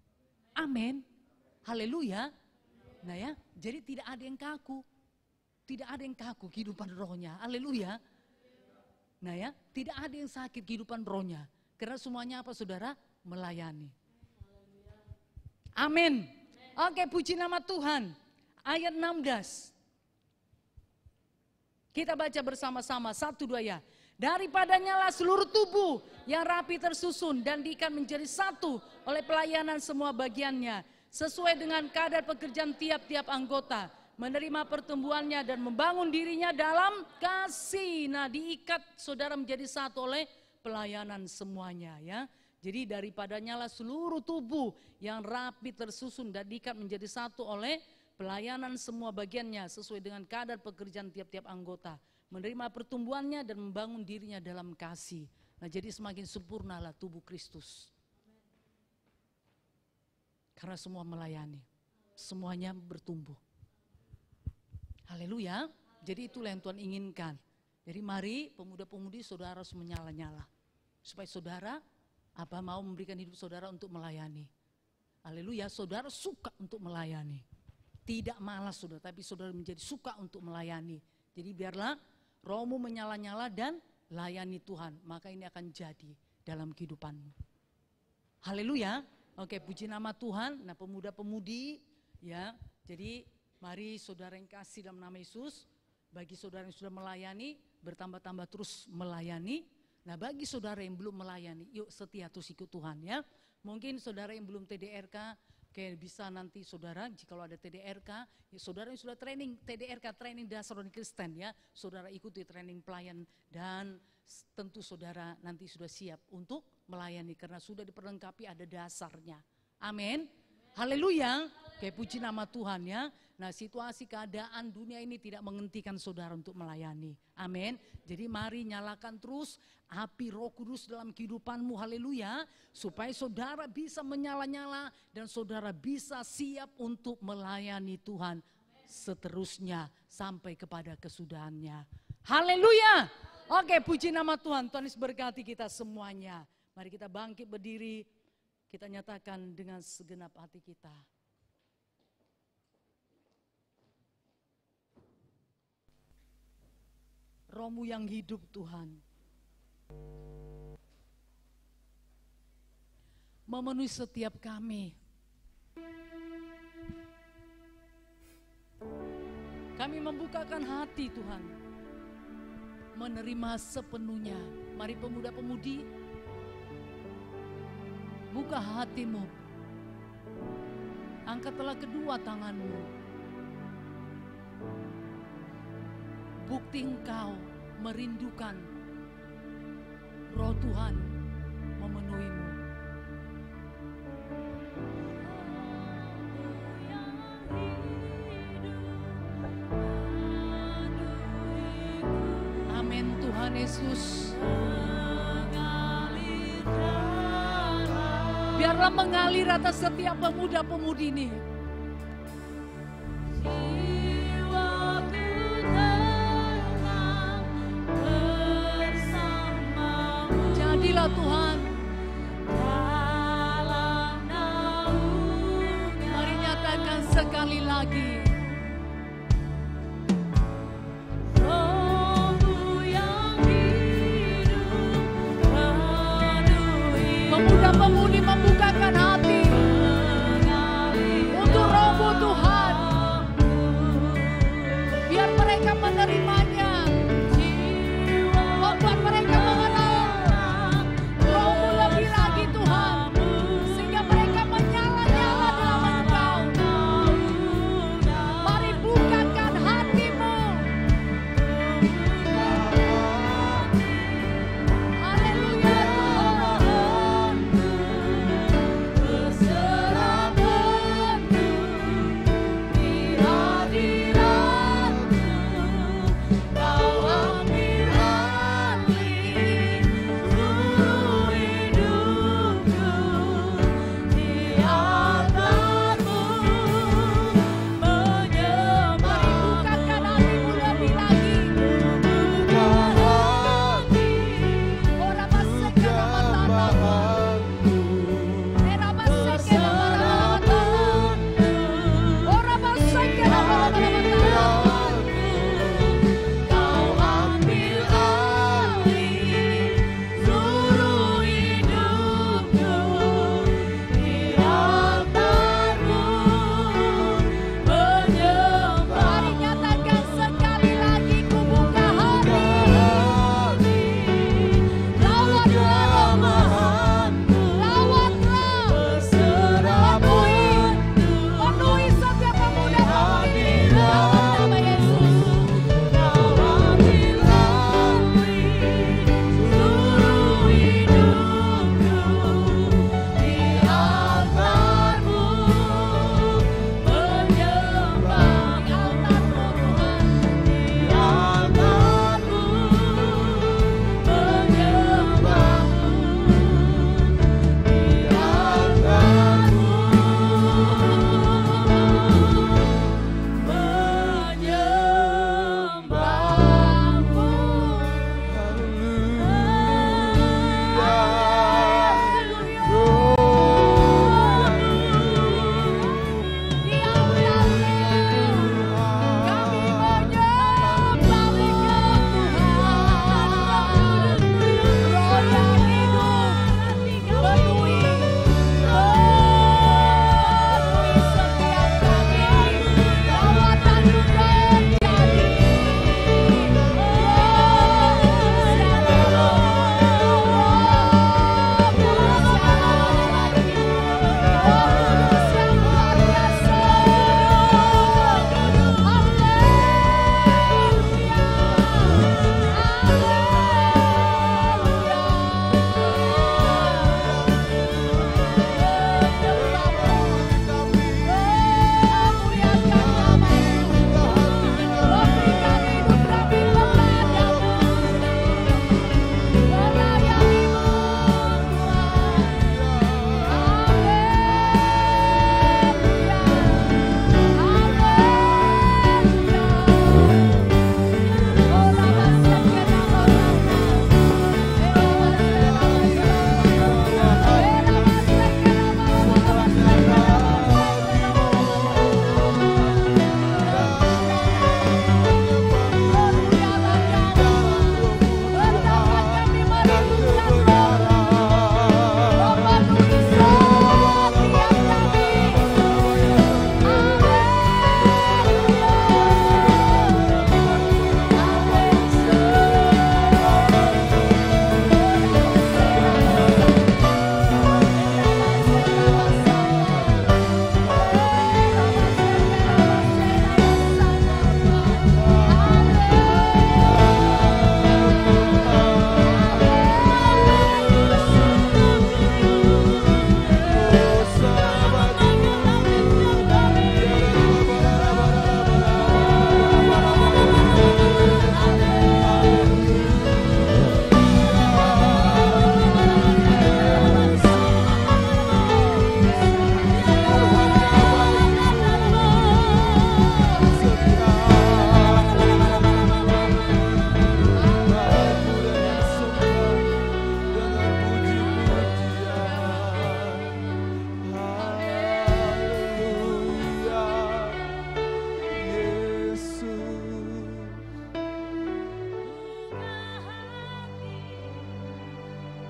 amin, haleluya. Nah ya, jadi tidak ada yang kaku, tidak ada yang kaku kehidupan rohnya, haleluya. Nah ya, tidak ada yang sakit kehidupan rohnya. Karena semuanya apa saudara? Melayani. Amin. Oke, puji nama Tuhan. Ayat 16. Kita baca bersama-sama, 1-2 ya. Daripadanya lah seluruh tubuh yang rapi tersusun dan diikat menjadi satu oleh pelayanan semua bagiannya. Sesuai dengan kadar pekerjaan tiap-tiap anggota. menerima pertumbuhannya dan membangun dirinya dalam kasih. Nah, diikat saudara menjadi satu oleh pelayanan semuanya ya. Jadi daripadanya lah seluruh tubuh yang rapi tersusun dan diikat menjadi satu oleh pelayanan semua bagiannya sesuai dengan kadar pekerjaan tiap-tiap anggota. Menerima pertumbuhannya dan membangun dirinya dalam kasih. Nah, jadi semakin sempurnalah tubuh Kristus. Karena semua melayani, semuanya bertumbuh. Haleluya. Jadi itulah yang Tuhan inginkan. Jadi mari pemuda-pemudi saudara harus menyala-nyala. Supaya saudara mau memberikan hidup saudara untuk melayani. Haleluya, saudara suka untuk melayani. Tidak malas saudara, tapi saudara menjadi suka untuk melayani. Jadi biarlah rohmu menyala-nyala dan layani Tuhan. Maka ini akan jadi dalam kehidupanmu. Haleluya. Oke, puji nama Tuhan. Nah, pemuda-pemudi ya. Jadi mari saudara yang kasih dalam nama Yesus, bagi saudara yang sudah melayani, bertambah-tambah terus melayani. Nah, bagi saudara yang belum melayani, yuk setia terus ikut Tuhan ya. Mungkin saudara yang belum TDRK, kayak bisa nanti saudara, jika ada TDRK, ya saudara yang sudah training TDRK, training dasar orang Kristen ya, saudara ikuti training pelayan dan tentu saudara nanti sudah siap untuk melayani karena sudah diperlengkapi ada dasarnya. Amin. Haleluya. Kayak puji nama Tuhan ya. Nah, situasi keadaan dunia ini tidak menghentikan saudara untuk melayani. Amin. Jadi mari nyalakan terus api Roh Kudus dalam kehidupanmu. Haleluya. Supaya saudara bisa menyala-nyala dan saudara bisa siap untuk melayani Tuhan seterusnya sampai kepada kesudahannya. Haleluya. Oke, puji nama Tuhan. Tuhan Yesus berkati kita semuanya. Mari kita bangkit berdiri. Kita nyatakan dengan segenap hati kita. Roh-Mu yang hidup Tuhan, memenuhi setiap kami. Kami membukakan hati Tuhan, menerima sepenuhnya. Mari pemuda-pemudi, buka hatimu, angkatlah kedua tanganmu. Bukti engkau merindukan Roh Tuhan memenuhimu. Amin Tuhan Yesus. Biarlah mengalir atas setiap pemuda-pemudi ini. Jadilah Tuhan. Mari nyatakan sekali lagi. Pemuda-pemudi membukakan hati untuk Roh-Mu Tuhan. Biar mereka menerimanya. Membuat mereka mengenal Roh-Mu lebih lagi Tuhan. Sehingga mereka menyala-nyala dalam Engkau. Mari bukakan hatimu. Haleluya Tuhan. Berserahkanku di hadirat-Mu.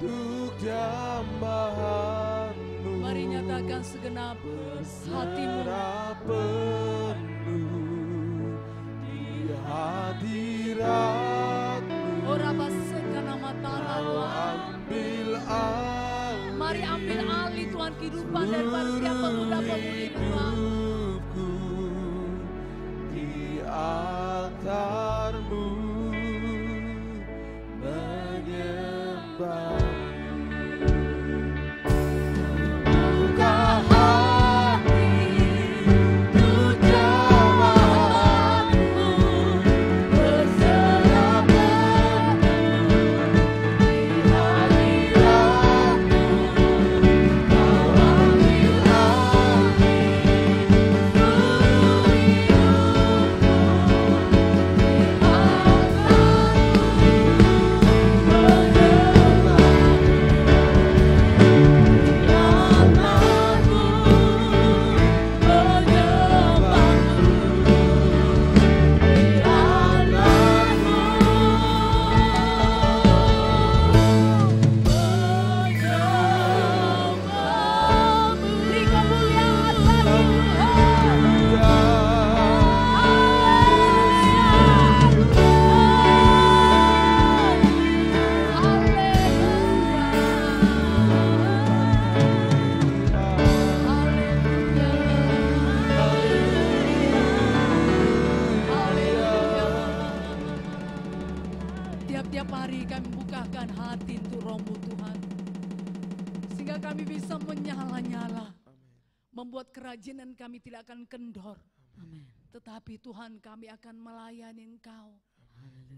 untuk jambahan-Mu. Mari nyatakan segenap hatimu. Berserah penuh di hadirat-Mu. Ora basekan mata Ambil alih. Mari ambil alih Tuhan kehidupan daripada setiap pemuda-pemudi Tuhan. hidupku di altar-Mu menyembah. Tiap-tiap hari kami bukakan hati untuk Roh-Mu Tuhan. Sehingga kami bisa menyala-nyala. Membuat kerajinan kami tidak akan kendor. Tetapi Tuhan kami akan melayani Engkau.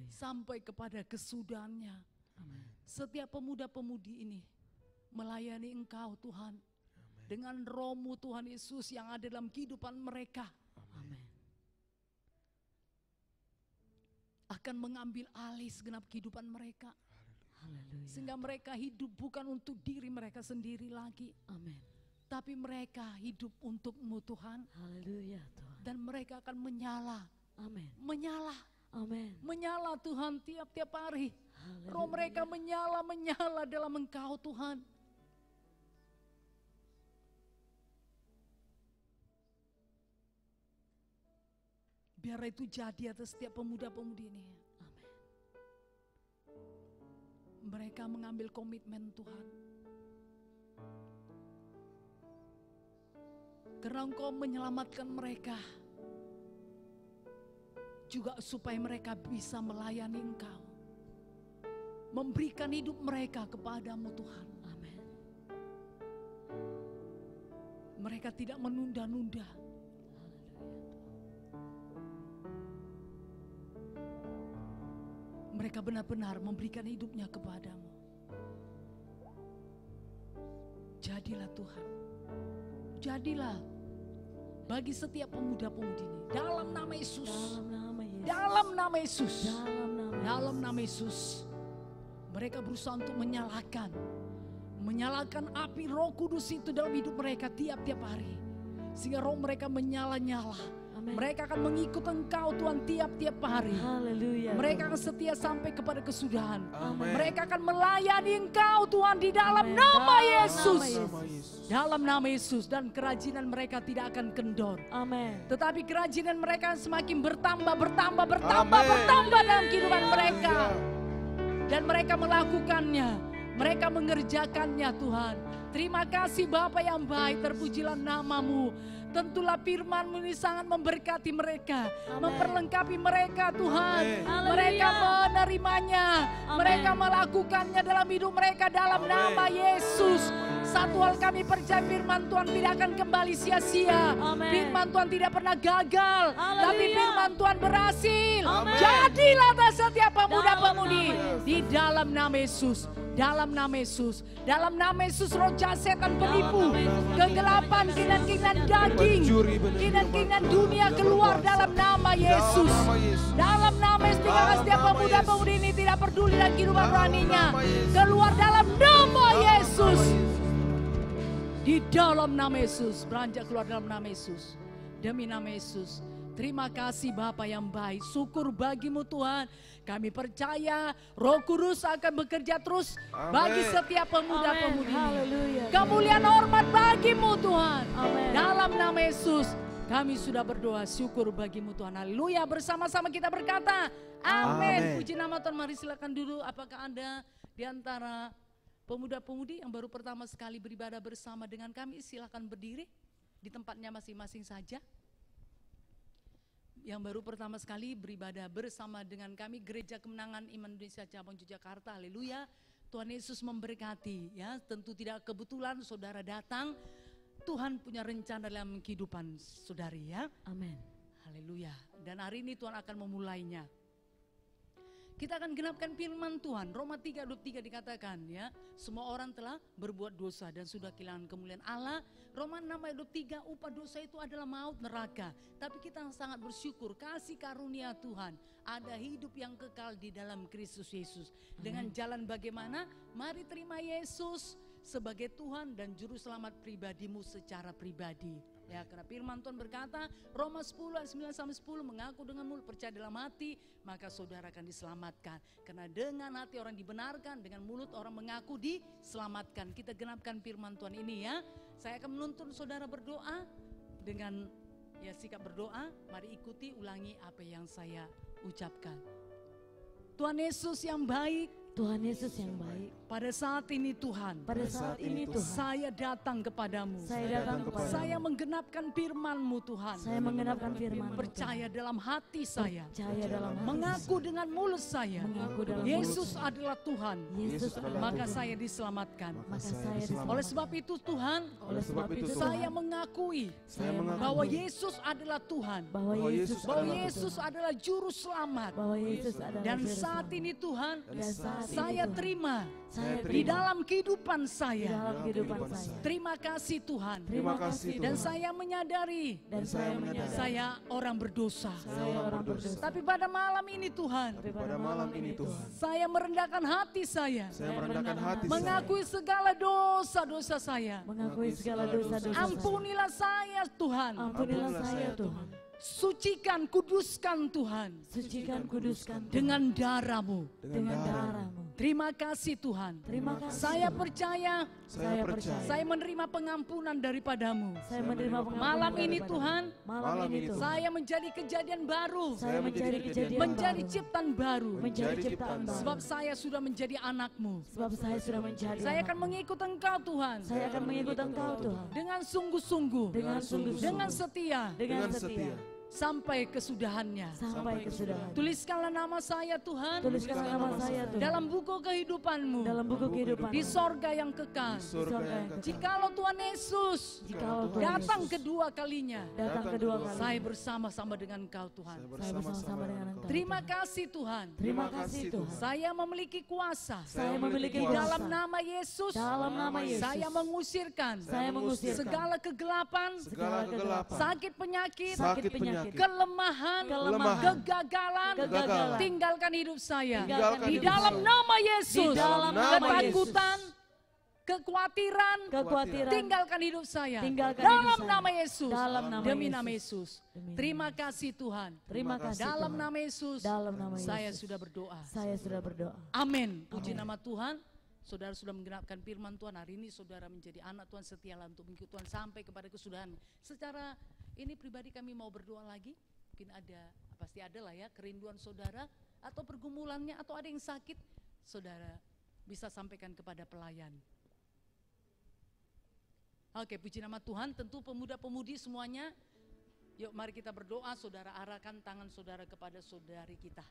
Sampai kepada kesudahannya. Setiap pemuda-pemudi ini melayani Engkau Tuhan. Dengan Roh-Mu Tuhan Yesus yang ada dalam kehidupan mereka. akan mengambil alih segenap kehidupan mereka. Haleluya. Sehingga mereka hidup bukan untuk diri mereka sendiri lagi. Amin. Tapi mereka hidup untukmu Tuhan. Haleluya Tuhan. Dan mereka akan menyala. Amin. Menyala. Amin. Menyala Tuhan tiap-tiap hari. Haleluya. Roh mereka menyala dalam Engkau Tuhan. Biar itu jadi atas setiap pemuda-pemudi ini. Amin. Mereka mengambil komitmen Tuhan. Karena Engkau menyelamatkan mereka. Juga supaya mereka bisa melayani Engkau. Memberikan hidup mereka kepadamu Tuhan. Amin. Mereka tidak menunda-nunda. Mereka benar-benar memberikan hidupnya kepadamu. Jadilah Tuhan. Jadilah bagi setiap pemuda-pemudi ini. Dalam nama Yesus. Dalam nama Yesus. Dalam nama Yesus. Dalam nama Yesus. Mereka berusaha untuk menyalakan api Roh Kudus itu dalam hidup mereka tiap-tiap hari. Sehingga roh mereka menyala-nyala. Amin. Mereka akan mengikut Engkau Tuhan tiap-tiap hari. Haleluya. Mereka akan setia sampai kepada kesudahan. Amin. Mereka akan melayani Engkau Tuhan di dalam Amin. nama Dalam Yesus. nama Yesus. Dalam nama Yesus. Dan kerajinan mereka tidak akan kendor. Amin. Tetapi kerajinan mereka semakin bertambah Amin. dalam kehidupan mereka. Ya. Dan mereka melakukannya. Mereka mengerjakannya Tuhan. Terima kasih Bapa yang baik, terpujilah namamu. Tentulah firman-Mu ini sangat memberkati mereka. Amin. Memperlengkapi mereka Tuhan. Amin. Mereka Haleluya. menerimanya. Amin. Mereka melakukannya dalam hidup mereka dalam Amin. nama Yesus. Satu hal kami percaya, firman Tuhan tidak akan kembali sia-sia. Amin. Firman Tuhan tidak pernah gagal. Haleluya. Tapi firman Tuhan berhasil. Amin. Jadilah atas setiap pemuda-pemudi. Dalam nama Yesus. Di dalam nama Yesus. Dalam nama Yesus. Dalam nama Yesus roh jahat setan penipu. nama Yesus. Kegelapan, keinginan-keinginan daging. Pencuri, benar-benar Keinginan-keinginan Tuhan. dunia Yang keluar berkuasa. dalam nama Yesus. Dalam nama Yesus. Dalam nama Yesus. Tinggalkan Dalam setiap nama pemuda-pemudi ini tidak peduli dengan kehidupan Dalam rohaninya. nama Yesus. Keluar dalam nama Dalam Yesus. nama Yesus. Di dalam nama Yesus. Beranjak keluar dalam nama Yesus. Demi nama Yesus. Terima kasih Bapa yang baik. Syukur bagimu Tuhan. Kami percaya Roh Kudus akan bekerja terus Amin. bagi setiap pemuda-pemudi ini. Haleluya. Kemuliaan hormat bagimu Tuhan. Amin. Dalam nama Yesus kami sudah berdoa, syukur bagimu Tuhan. Haleluya. Bersama-sama kita berkata amin. Amin. Puji nama Tuhan. Mari silakan duduk. Apakah Anda di antara pemuda-pemudi yang baru pertama sekali beribadah bersama dengan kami? Silakan berdiri di tempatnya masing-masing saja. Yang baru pertama sekali beribadah bersama dengan kami, Gereja Kemenangan Iman Indonesia Cabang Yogyakarta. Haleluya. Tuhan Yesus memberkati ya. Tentu tidak kebetulan saudara datang. Tuhan punya rencana dalam kehidupan saudari ya. Amin. Haleluya. Dan hari ini Tuhan akan memulainya. Kita akan genapkan firman Tuhan. Roma 3:23 dikatakan ya, semua orang telah berbuat dosa dan sudah kehilangan kemuliaan Allah. Roma 6:23, upah dosa itu adalah maut, neraka. Tapi kita sangat bersyukur kasih karunia Tuhan. Ada hidup yang kekal di dalam Kristus Yesus. Dengan jalan bagaimana? Mari terima Yesus sebagai Tuhan dan Juru Selamat pribadimu secara pribadi. Ya, karena firman Tuhan berkata, Roma 10:9-10, mengaku dengan mulut, percaya dalam hati, maka saudara akan diselamatkan. Karena dengan hati orang dibenarkan, dengan mulut orang mengaku diselamatkan. Kita genapkan firman Tuhan ini ya. Saya akan menuntun saudara berdoa dengan ya sikap berdoa. Mari ikuti, ulangi apa yang saya ucapkan. Tuhan Yesus yang baik, Tuhan Yesus yang baik. pada saat ini Tuhan, Pada saat ini Tuhan, saya datang kepadamu. saya datang kepadamu. Saya menggenapkan firman-Mu Tuhan. Saya menggenapkan firman-Mu, Percaya dalam hati saya. percaya dalam hati Mengaku dengan mulut saya. mengaku dalam Yesus adalah Tuhan. Yesus adalah Maka Tuhan. saya diselamatkan. Maka saya diselamatkan. Oleh sebab itu Tuhan, Oleh sebab itu saya mengakui saya mengakui bahwa Yesus adalah Tuhan. bahwa Yesus Bahwa adalah Yesus Tuhan. adalah juru selamat. Bahwa Yesus adalah Dan Juru saat Selamat. ini Tuhan, Dan saat ini saya Tuhan, terima Saya di terima dalam kehidupan di saya. dalam kehidupan saya. Terima kasih Tuhan. Terima kasih Dan Tuhan. saya menyadari Dan saya menyadari saya orang berdosa. saya orang berdosa. Tapi pada malam ini Tuhan, Tapi Pada malam ini Tuhan, saya merendahkan hati saya. saya merendahkan hati saya. Mengakui segala dosa-dosa saya. mengakui segala dosa-dosa saya. Ampunilah saya Tuhan. Ampunilah saya Tuhan. Sucikan, kuduskan Tuhan. Sucikan, kuduskan Tuhan. Dengan darah-Mu. Dengan darah-Mu. Terima kasih Tuhan. Terima kasih. Saya percaya Saya percaya. saya menerima pengampunan daripadamu. Saya menerima pengampunan Malam ini daripada-Mu. Tuhan, Malam ini Tuhan. saya menjadi kejadian baru. Saya menjadi kejadian Menjadi baru. ciptaan baru. Menjadi ciptaan baru. Sebab saya sudah menjadi anak-Mu. Sebab saya sudah menjadi Saya akan anak-Mu. mengikut Engkau Tuhan. Saya akan mengikut Engkau Tuhan. Dengan sungguh-sungguh. Dengan sungguh-sungguh. Dengan setia. Dengan setia. Sampai kesudahannya. Sampai kesudahan. Tuliskanlah nama saya Tuhan. Tuliskanlah nama saya Tuhan. Dalam buku kehidupan-Mu. Dalam buku kehidupan. Di sorga yang kekal. Surga yang kekal. Jikalau Tuhan Yesus Jikalau Tuhan datang Yesus kedua kalinya, datang kedua kali. saya bersama-sama dengan Engkau Tuhan. Saya bersama-sama dengan Engkau. Terima kasih Tuhan. Terima kasih Tuhan. Saya memiliki kuasa. Saya memiliki Di kuasa. dalam nama Yesus, Dalam nama Yesus. saya mengusirkan Saya mengusirkan segala kegelapan, Segala kegelapan, sakit penyakit, sakit penyakit, kelemahan, kelemahan, kegagalan, kegagalan. tinggalkan hidup saya. Tinggalkan Di hidup dalam saya. nama Yesus, Di dalam nama ketakutan, kekhawatiran, Kekhawatiran. tinggalkan hidup saya. Tinggalkan Dalam hidup saya. nama Yesus, Dalam nama demi Yesus. nama Yesus. Demi Terima kasih Tuhan. Terima kasih Dalam Tuhan. nama Yesus, Dalam nama Yesus. saya sudah berdoa. Saya sudah berdoa. Amin. Puji nama Tuhan. Saudara sudah menggenapkan firman Tuhan. Hari ini saudara menjadi anak Tuhan, setialah untuk mengikuti Tuhan sampai kepada kesudahan. Secara ini pribadi kami mau berdoa lagi. Mungkin ada, pasti ada lah ya, kerinduan saudara atau pergumulannya atau ada yang sakit. Saudara bisa sampaikan kepada pelayan. Oke, puji nama Tuhan. Tentu pemuda-pemudi semuanya, yuk mari kita berdoa. Saudara arahkan tangan saudara kepada saudari kita.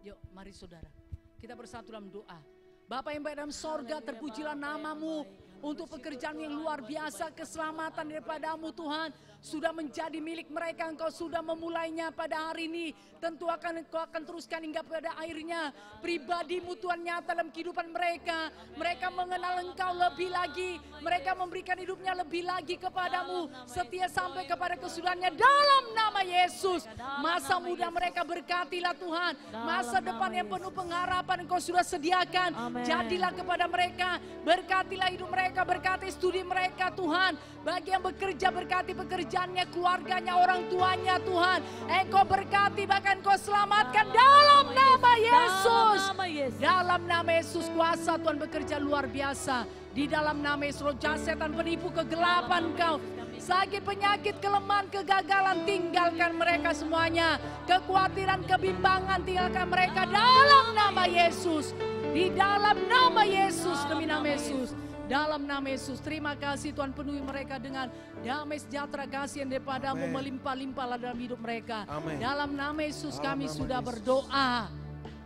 Yuk mari saudara, kita bersatu dalam doa. Bapa yang baik dalam sorga, terpujilah namamu untuk pekerjaan yang luar biasa, keselamatan daripadamu Tuhan. Sudah menjadi milik mereka, Engkau sudah memulainya pada hari ini. Tentu Engkau akan teruskan hingga pada akhirnya. Pribadimu Tuhan nyata dalam kehidupan mereka. Mereka mengenal Engkau lebih lagi. Mereka memberikan hidupnya lebih lagi kepadamu. Setia sampai kepada kesudahannya dalam nama Yesus. Masa muda mereka berkatilah Tuhan. Masa depan yang penuh pengharapan Engkau sudah sediakan. Amen. Jadilah kepada mereka. Berkatilah hidup mereka, berkati studi mereka Tuhan. Bagi yang bekerja, berkati pekerjaannya, keluarganya, orang tuanya Tuhan. Engkau berkati, bahkan Engkau selamatkan dalam nama Yesus. Dalam nama Yesus. Dalam nama Yesus kuasa Tuhan bekerja luar biasa. Di dalam nama Yesus roh jahat setan penipu kegelapan Engkau. Sakit, penyakit, kelemahan, kegagalan, tinggalkan mereka semuanya. Kekhawatiran, kebimbangan, tinggalkan mereka dalam nama Yesus. Di dalam nama Yesus, demi nama Yesus. Dalam nama Yesus, terima kasih Tuhan, penuhi mereka dengan damai sejahtera kasih yang daripadamu melimpah-limpahlah dalam hidup mereka. Amin. Dalam nama Yesus Dalam kami nama sudah Yesus. berdoa.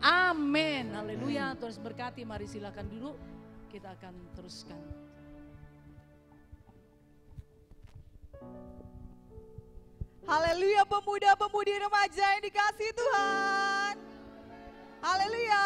Amin. Haleluya. Tuhan berkati, mari silakan dulu. Kita akan teruskan. Haleluya, pemuda-pemudi remaja yang dikasihi Tuhan. Haleluya.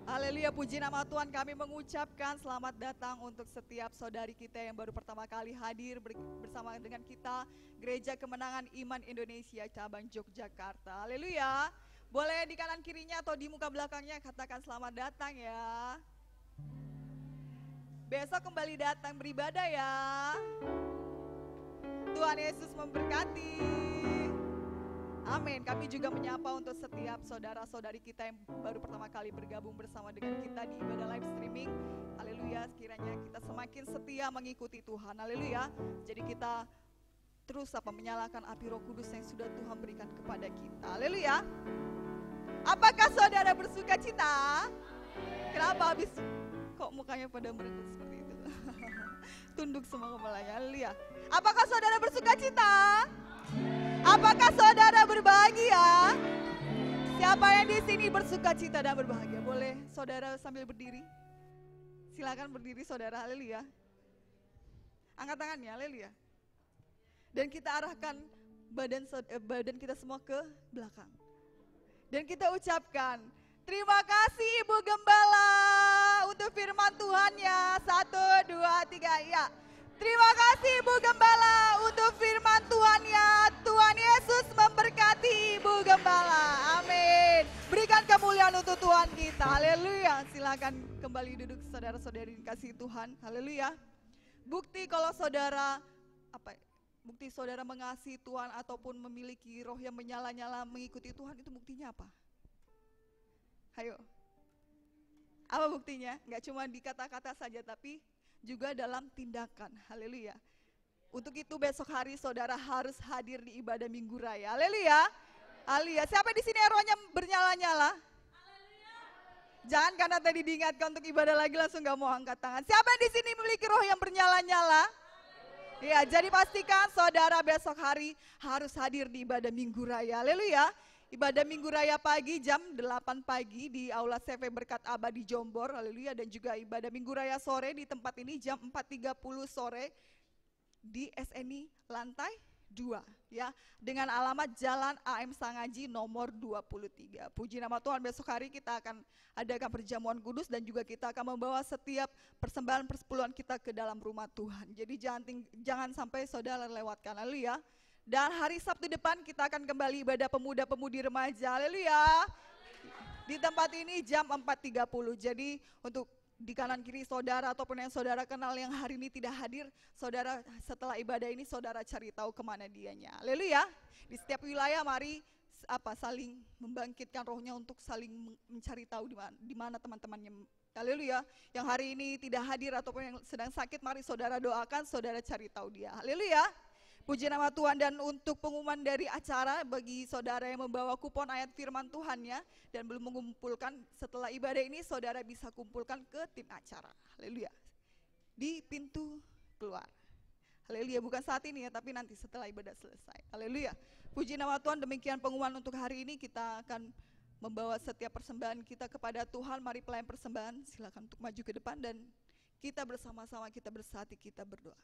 Haleluya, puji nama Tuhan. Kami mengucapkan selamat datang untuk setiap saudari kita yang baru pertama kali hadir bersama dengan kita, Gereja Kemenangan Iman Indonesia cabang Yogyakarta. Haleluya. Boleh di kanan kirinya atau di muka belakangnya katakan selamat datang ya. Besok kembali datang beribadah ya. Tuhan Yesus memberkati. Amin. Kami juga menyapa untuk setiap saudara-saudari kita yang baru pertama kali bergabung bersama dengan kita di ibadah live streaming. Haleluya, sekiranya kita semakin setia mengikuti Tuhan. Haleluya. Jadi kita terus menyalakan api Roh Kudus yang sudah Tuhan berikan kepada kita. Haleluya. Apakah saudara bersuka cita? Kenapa habis kok mukanya pada merenggut seperti itu? Tunduk semua kepalanya. Haleluya. Apakah saudara bersuka cita? Apakah saudara berbahagia? Siapa yang di sini bersuka cita dan berbahagia? Boleh saudara sambil berdiri? Silakan berdiri saudara. Haleluya. Angkat tangannya. Haleluya. Dan kita arahkan badan kita semua ke belakang. Dan kita ucapkan, terima kasih Ibu Gembala untuk firman Tuhan ya. 1, 2, 3, ya. Terima kasih Ibu Gembala untuk firman Tuhan ya. Tuhan Yesus memberkati Ibu Gembala. Amin. Berikan kemuliaan untuk Tuhan kita. Haleluya. Silakan kembali duduk saudara-saudari dikasihi Tuhan. Haleluya. Bukti kalau saudara bukti saudara mengasihi Tuhan ataupun memiliki roh yang menyala-nyala mengikuti Tuhan, itu buktinya apa? Ayo. Apa buktinya? Enggak cuma di kata-kata saja tapi juga dalam tindakan. Haleluya. Untuk itu besok hari saudara harus hadir di ibadah Minggu Raya. Haleluya. Haleluya. Siapa di sini rohnya bernyala-nyala? Jangan karena tadi diingatkan untuk ibadah lagi langsung gak mau angkat tangan. Siapa di sini memiliki roh yang bernyala-nyala? Ya, jadi pastikan saudara besok hari harus hadir di ibadah Minggu Raya. Haleluya. Ibadah Minggu Raya pagi jam 8 pagi di Aula CV Berkat Abadi Jombor. Haleluya. Dan juga ibadah Minggu Raya sore di tempat ini jam 4.30 sore di SNI lantai 2 ya, dengan alamat Jalan AM Sangaji nomor 23. Puji nama Tuhan, besok hari kita akan adakan perjamuan kudus dan juga kita akan membawa setiap persembahan persepuluhan kita ke dalam rumah Tuhan. Jadi jangan sampai saudara lewatkan. Haleluya. Dan hari Sabtu depan kita akan kembali ibadah pemuda-pemudi remaja. Haleluya. Di tempat ini jam 4.30. Jadi untuk di kanan kiri saudara ataupun yang saudara kenal yang hari ini tidak hadir, saudara setelah ibadah ini saudara cari tahu kemana dianya. Haleluya. Di setiap wilayah mari saling membangkitkan rohnya untuk saling mencari tahu di mana teman-temannya. Haleluya. Yang hari ini tidak hadir ataupun yang sedang sakit, mari saudara doakan, saudara cari tahu dia. Haleluya. Puji nama Tuhan. Dan untuk pengumuman dari acara bagi saudara yang membawa kupon ayat firman Tuhannya dan belum mengumpulkan, setelah ibadah ini saudara bisa kumpulkan ke tim acara. Haleluya. Di pintu keluar. Haleluya, bukan saat ini ya, tapi nanti setelah ibadah selesai. Haleluya. Puji nama Tuhan, demikian pengumuman untuk hari ini. Kita akan membawa setiap persembahan kita kepada Tuhan. Mari pelayan persembahan silakan untuk maju ke depan dan kita bersama-sama, kita bersatu, kita berdoa.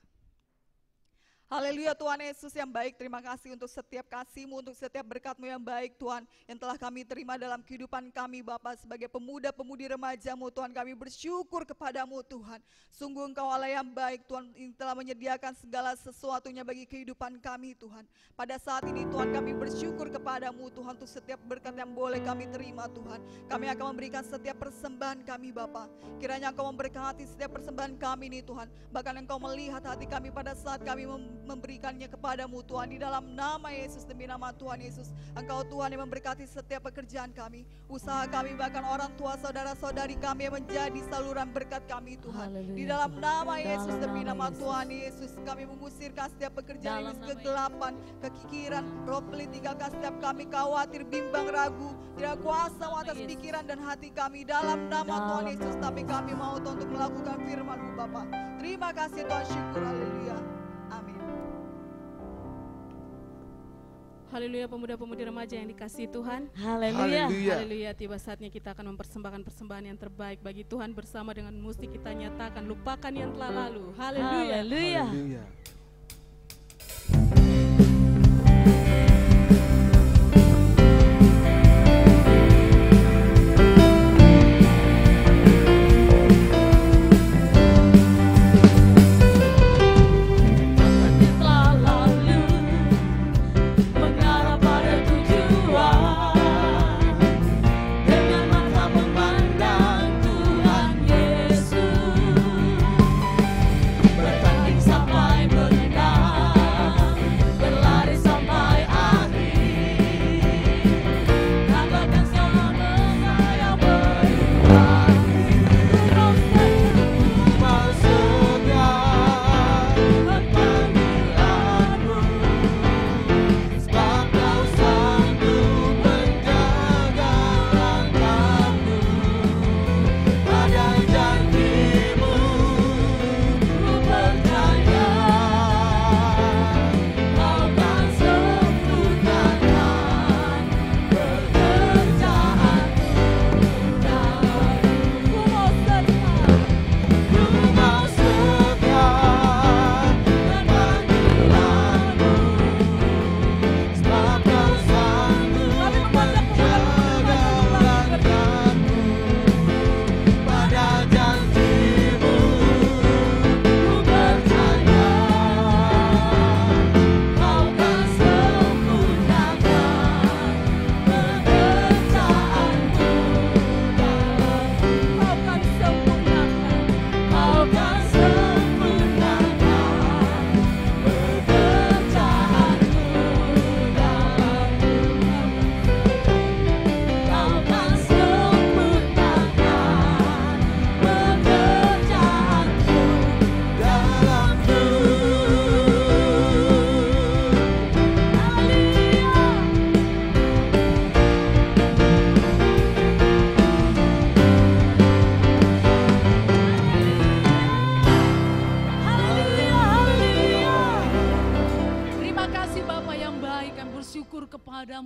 Haleluya. Tuhan Yesus yang baik, terima kasih untuk setiap kasih-Mu, untuk setiap berkat-Mu yang baik Tuhan, yang telah kami terima dalam kehidupan kami Bapa sebagai pemuda-pemudi remaja-Mu Tuhan. Kami bersyukur kepada-Mu Tuhan. Sungguh Engkau Allah yang baik Tuhan, yang telah menyediakan segala sesuatunya bagi kehidupan kami Tuhan. Pada saat ini Tuhan kami bersyukur kepada-Mu Tuhan untuk setiap berkat yang boleh kami terima Tuhan. Kami akan memberikan setiap persembahan kami Bapa. Kiranya Engkau memberkati setiap persembahan kami ini Tuhan. Bahkan Engkau melihat hati kami pada saat kami memberikannya kepadamu Tuhan, di dalam nama Yesus, demi nama Tuhan Yesus. Engkau Tuhan yang memberkati setiap pekerjaan kami, usaha kami, bahkan orang tua saudara-saudari kami yang menjadi saluran berkat kami Tuhan. Haleluya. Di dalam nama Yesus, demi nama Tuhan Yesus, kami mengusirkan setiap pekerjaan yang kegelapan, kekikiran, roh pelit, tinggalkan setiap kami khawatir, bimbang, ragu, tidak kuasa atas pikiran dan hati kami dalam nama Tuhan Yesus. Tapi kami mau Tuhan untuk melakukan firman-Mu Bapa. Terima kasih Tuhan, syukur. Haleluya. Amin. Haleluya, pemuda-pemudi remaja yang dikasihi Tuhan. Haleluya. Haleluya, tiba saatnya kita akan mempersembahkan persembahan yang terbaik bagi Tuhan bersama dengan musik kita nyatakan lupakan yang telah lalu. Haleluya. Haleluya. Haleluya. Bertanding sampai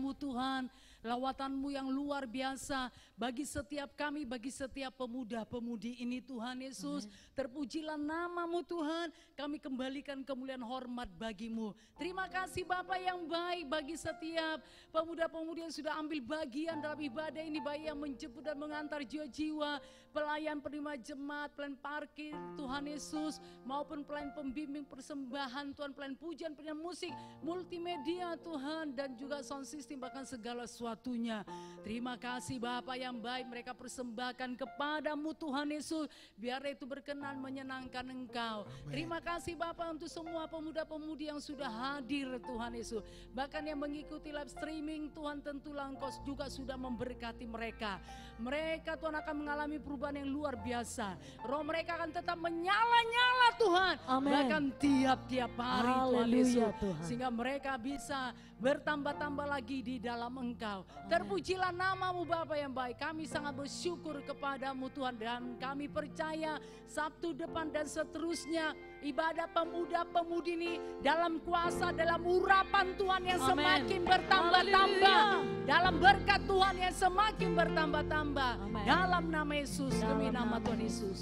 karya-karya-Mu Tuhan, lawatan-Mu yang luar biasa bagi setiap kami, bagi setiap pemuda-pemudi ini Tuhan Yesus. Terpujilah nama-Mu Tuhan, kami kembalikan kemuliaan hormat bagi-Mu. Terima kasih Bapa yang baik bagi setiap pemuda-pemudi yang sudah ambil bagian dalam ibadah ini, baik yang menjemput dan mengantar jiwa-jiwa, pelayan penerima jemaat, pelayan parkir Tuhan Yesus, maupun pelayan pembimbing persembahan Tuhan, pelayan pujian, pelayan musik, multimedia Tuhan, dan juga sound system, bahkan segala sesuatunya. Terima kasih Bapa yang baik, mereka persembahkan kepadamu Tuhan Yesus, biar itu berkenan menyenangkan Engkau. Terima kasih Bapa untuk semua pemuda-pemudi yang sudah hadir Tuhan Yesus, bahkan yang mengikuti live streaming Tuhan, tentulah Engkau juga sudah memberkati mereka. Mereka Tuhan akan mengalami perubahan yang luar biasa. Roh mereka akan tetap menyala-nyala Tuhan, Amen. bahkan tiap-tiap hari Tuhan Haleluya, Yesus, Tuhan. sehingga mereka bisa bertambah-tambah lagi di dalam Engkau. Terpujilah nama-Mu Bapa yang baik. Kami sangat bersyukur kepadamu Tuhan, dan kami percaya Sabtu depan dan seterusnya ibadah pemuda-pemudi ini dalam kuasa, dalam urapan Tuhan yang Amen. semakin bertambah-tambah, Haleluya. dalam berkat Tuhan yang semakin bertambah-tambah. Amen. Dalam nama Yesus, demi Dalam nama nama Tuhan Yesus.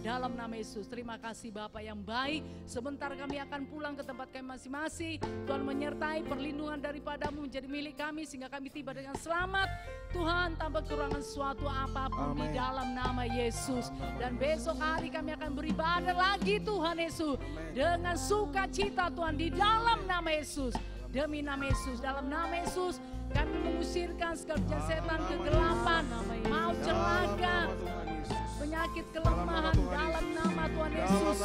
Dalam nama Yesus, terima kasih Bapa yang baik. Sebentar kami akan pulang ke tempat kami masing-masing. Tuhan menyertai, perlindungan daripada-Mu menjadi milik kami, sehingga kami tiba dengan selamat. Tuhan, tanpa kekurangan suatu apapun di Amin. dalam nama Yesus. Dan besok hari kami akan beribadah lagi Tuhan Yesus, dengan sukacita Tuhan, di dalam nama Yesus. Demi nama Yesus, dalam nama Yesus kami mengusirkan segala setan, kegelapan, maut, celaka, penyakit, kelemahan, dalam nama Tuhan Yesus.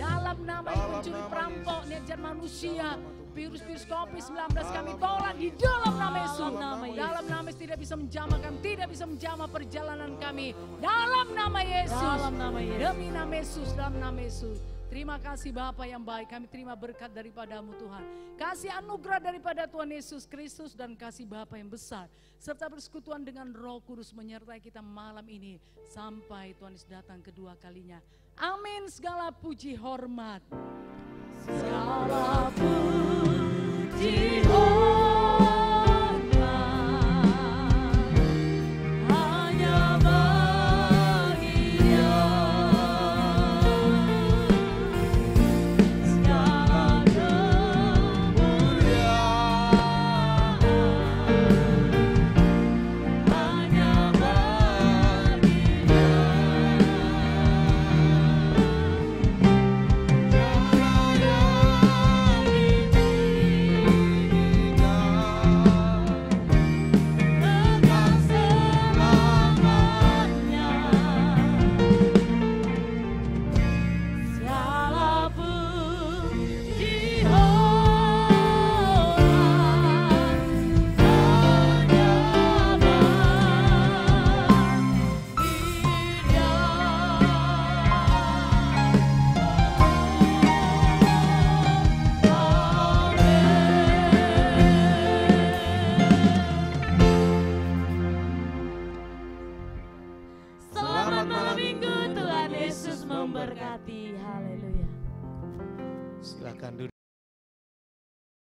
Dalam nama yang mencuri, perampok, niat manusia, virus-virus COVID-19 kami tolak di dalam nama Yesus. Dalam nama Yesus tidak bisa menjamah kami, tidak bisa menjamah perjalanan kami. Dalam nama Yesus. Dalam nama Yesus. Demi nama Yesus, dalam nama Yesus. Terima kasih Bapa yang baik, kami terima berkat daripada-Mu Tuhan. Kasih anugerah daripada Tuhan Yesus Kristus dan kasih Bapa yang besar, serta persekutuan dengan Roh Kudus menyertai kita malam ini sampai Tuhan Yesus datang kedua kalinya. Amin. Segala puji hormat. Segala puji hormat hanya bagi Dia. Segala kemuliaan hanya bagi Dia. Segala puji hormat hanya bagi Dia. Selamat malam minggu, Tuhan Yesus memberkati. Haleluya. Silakan duduk.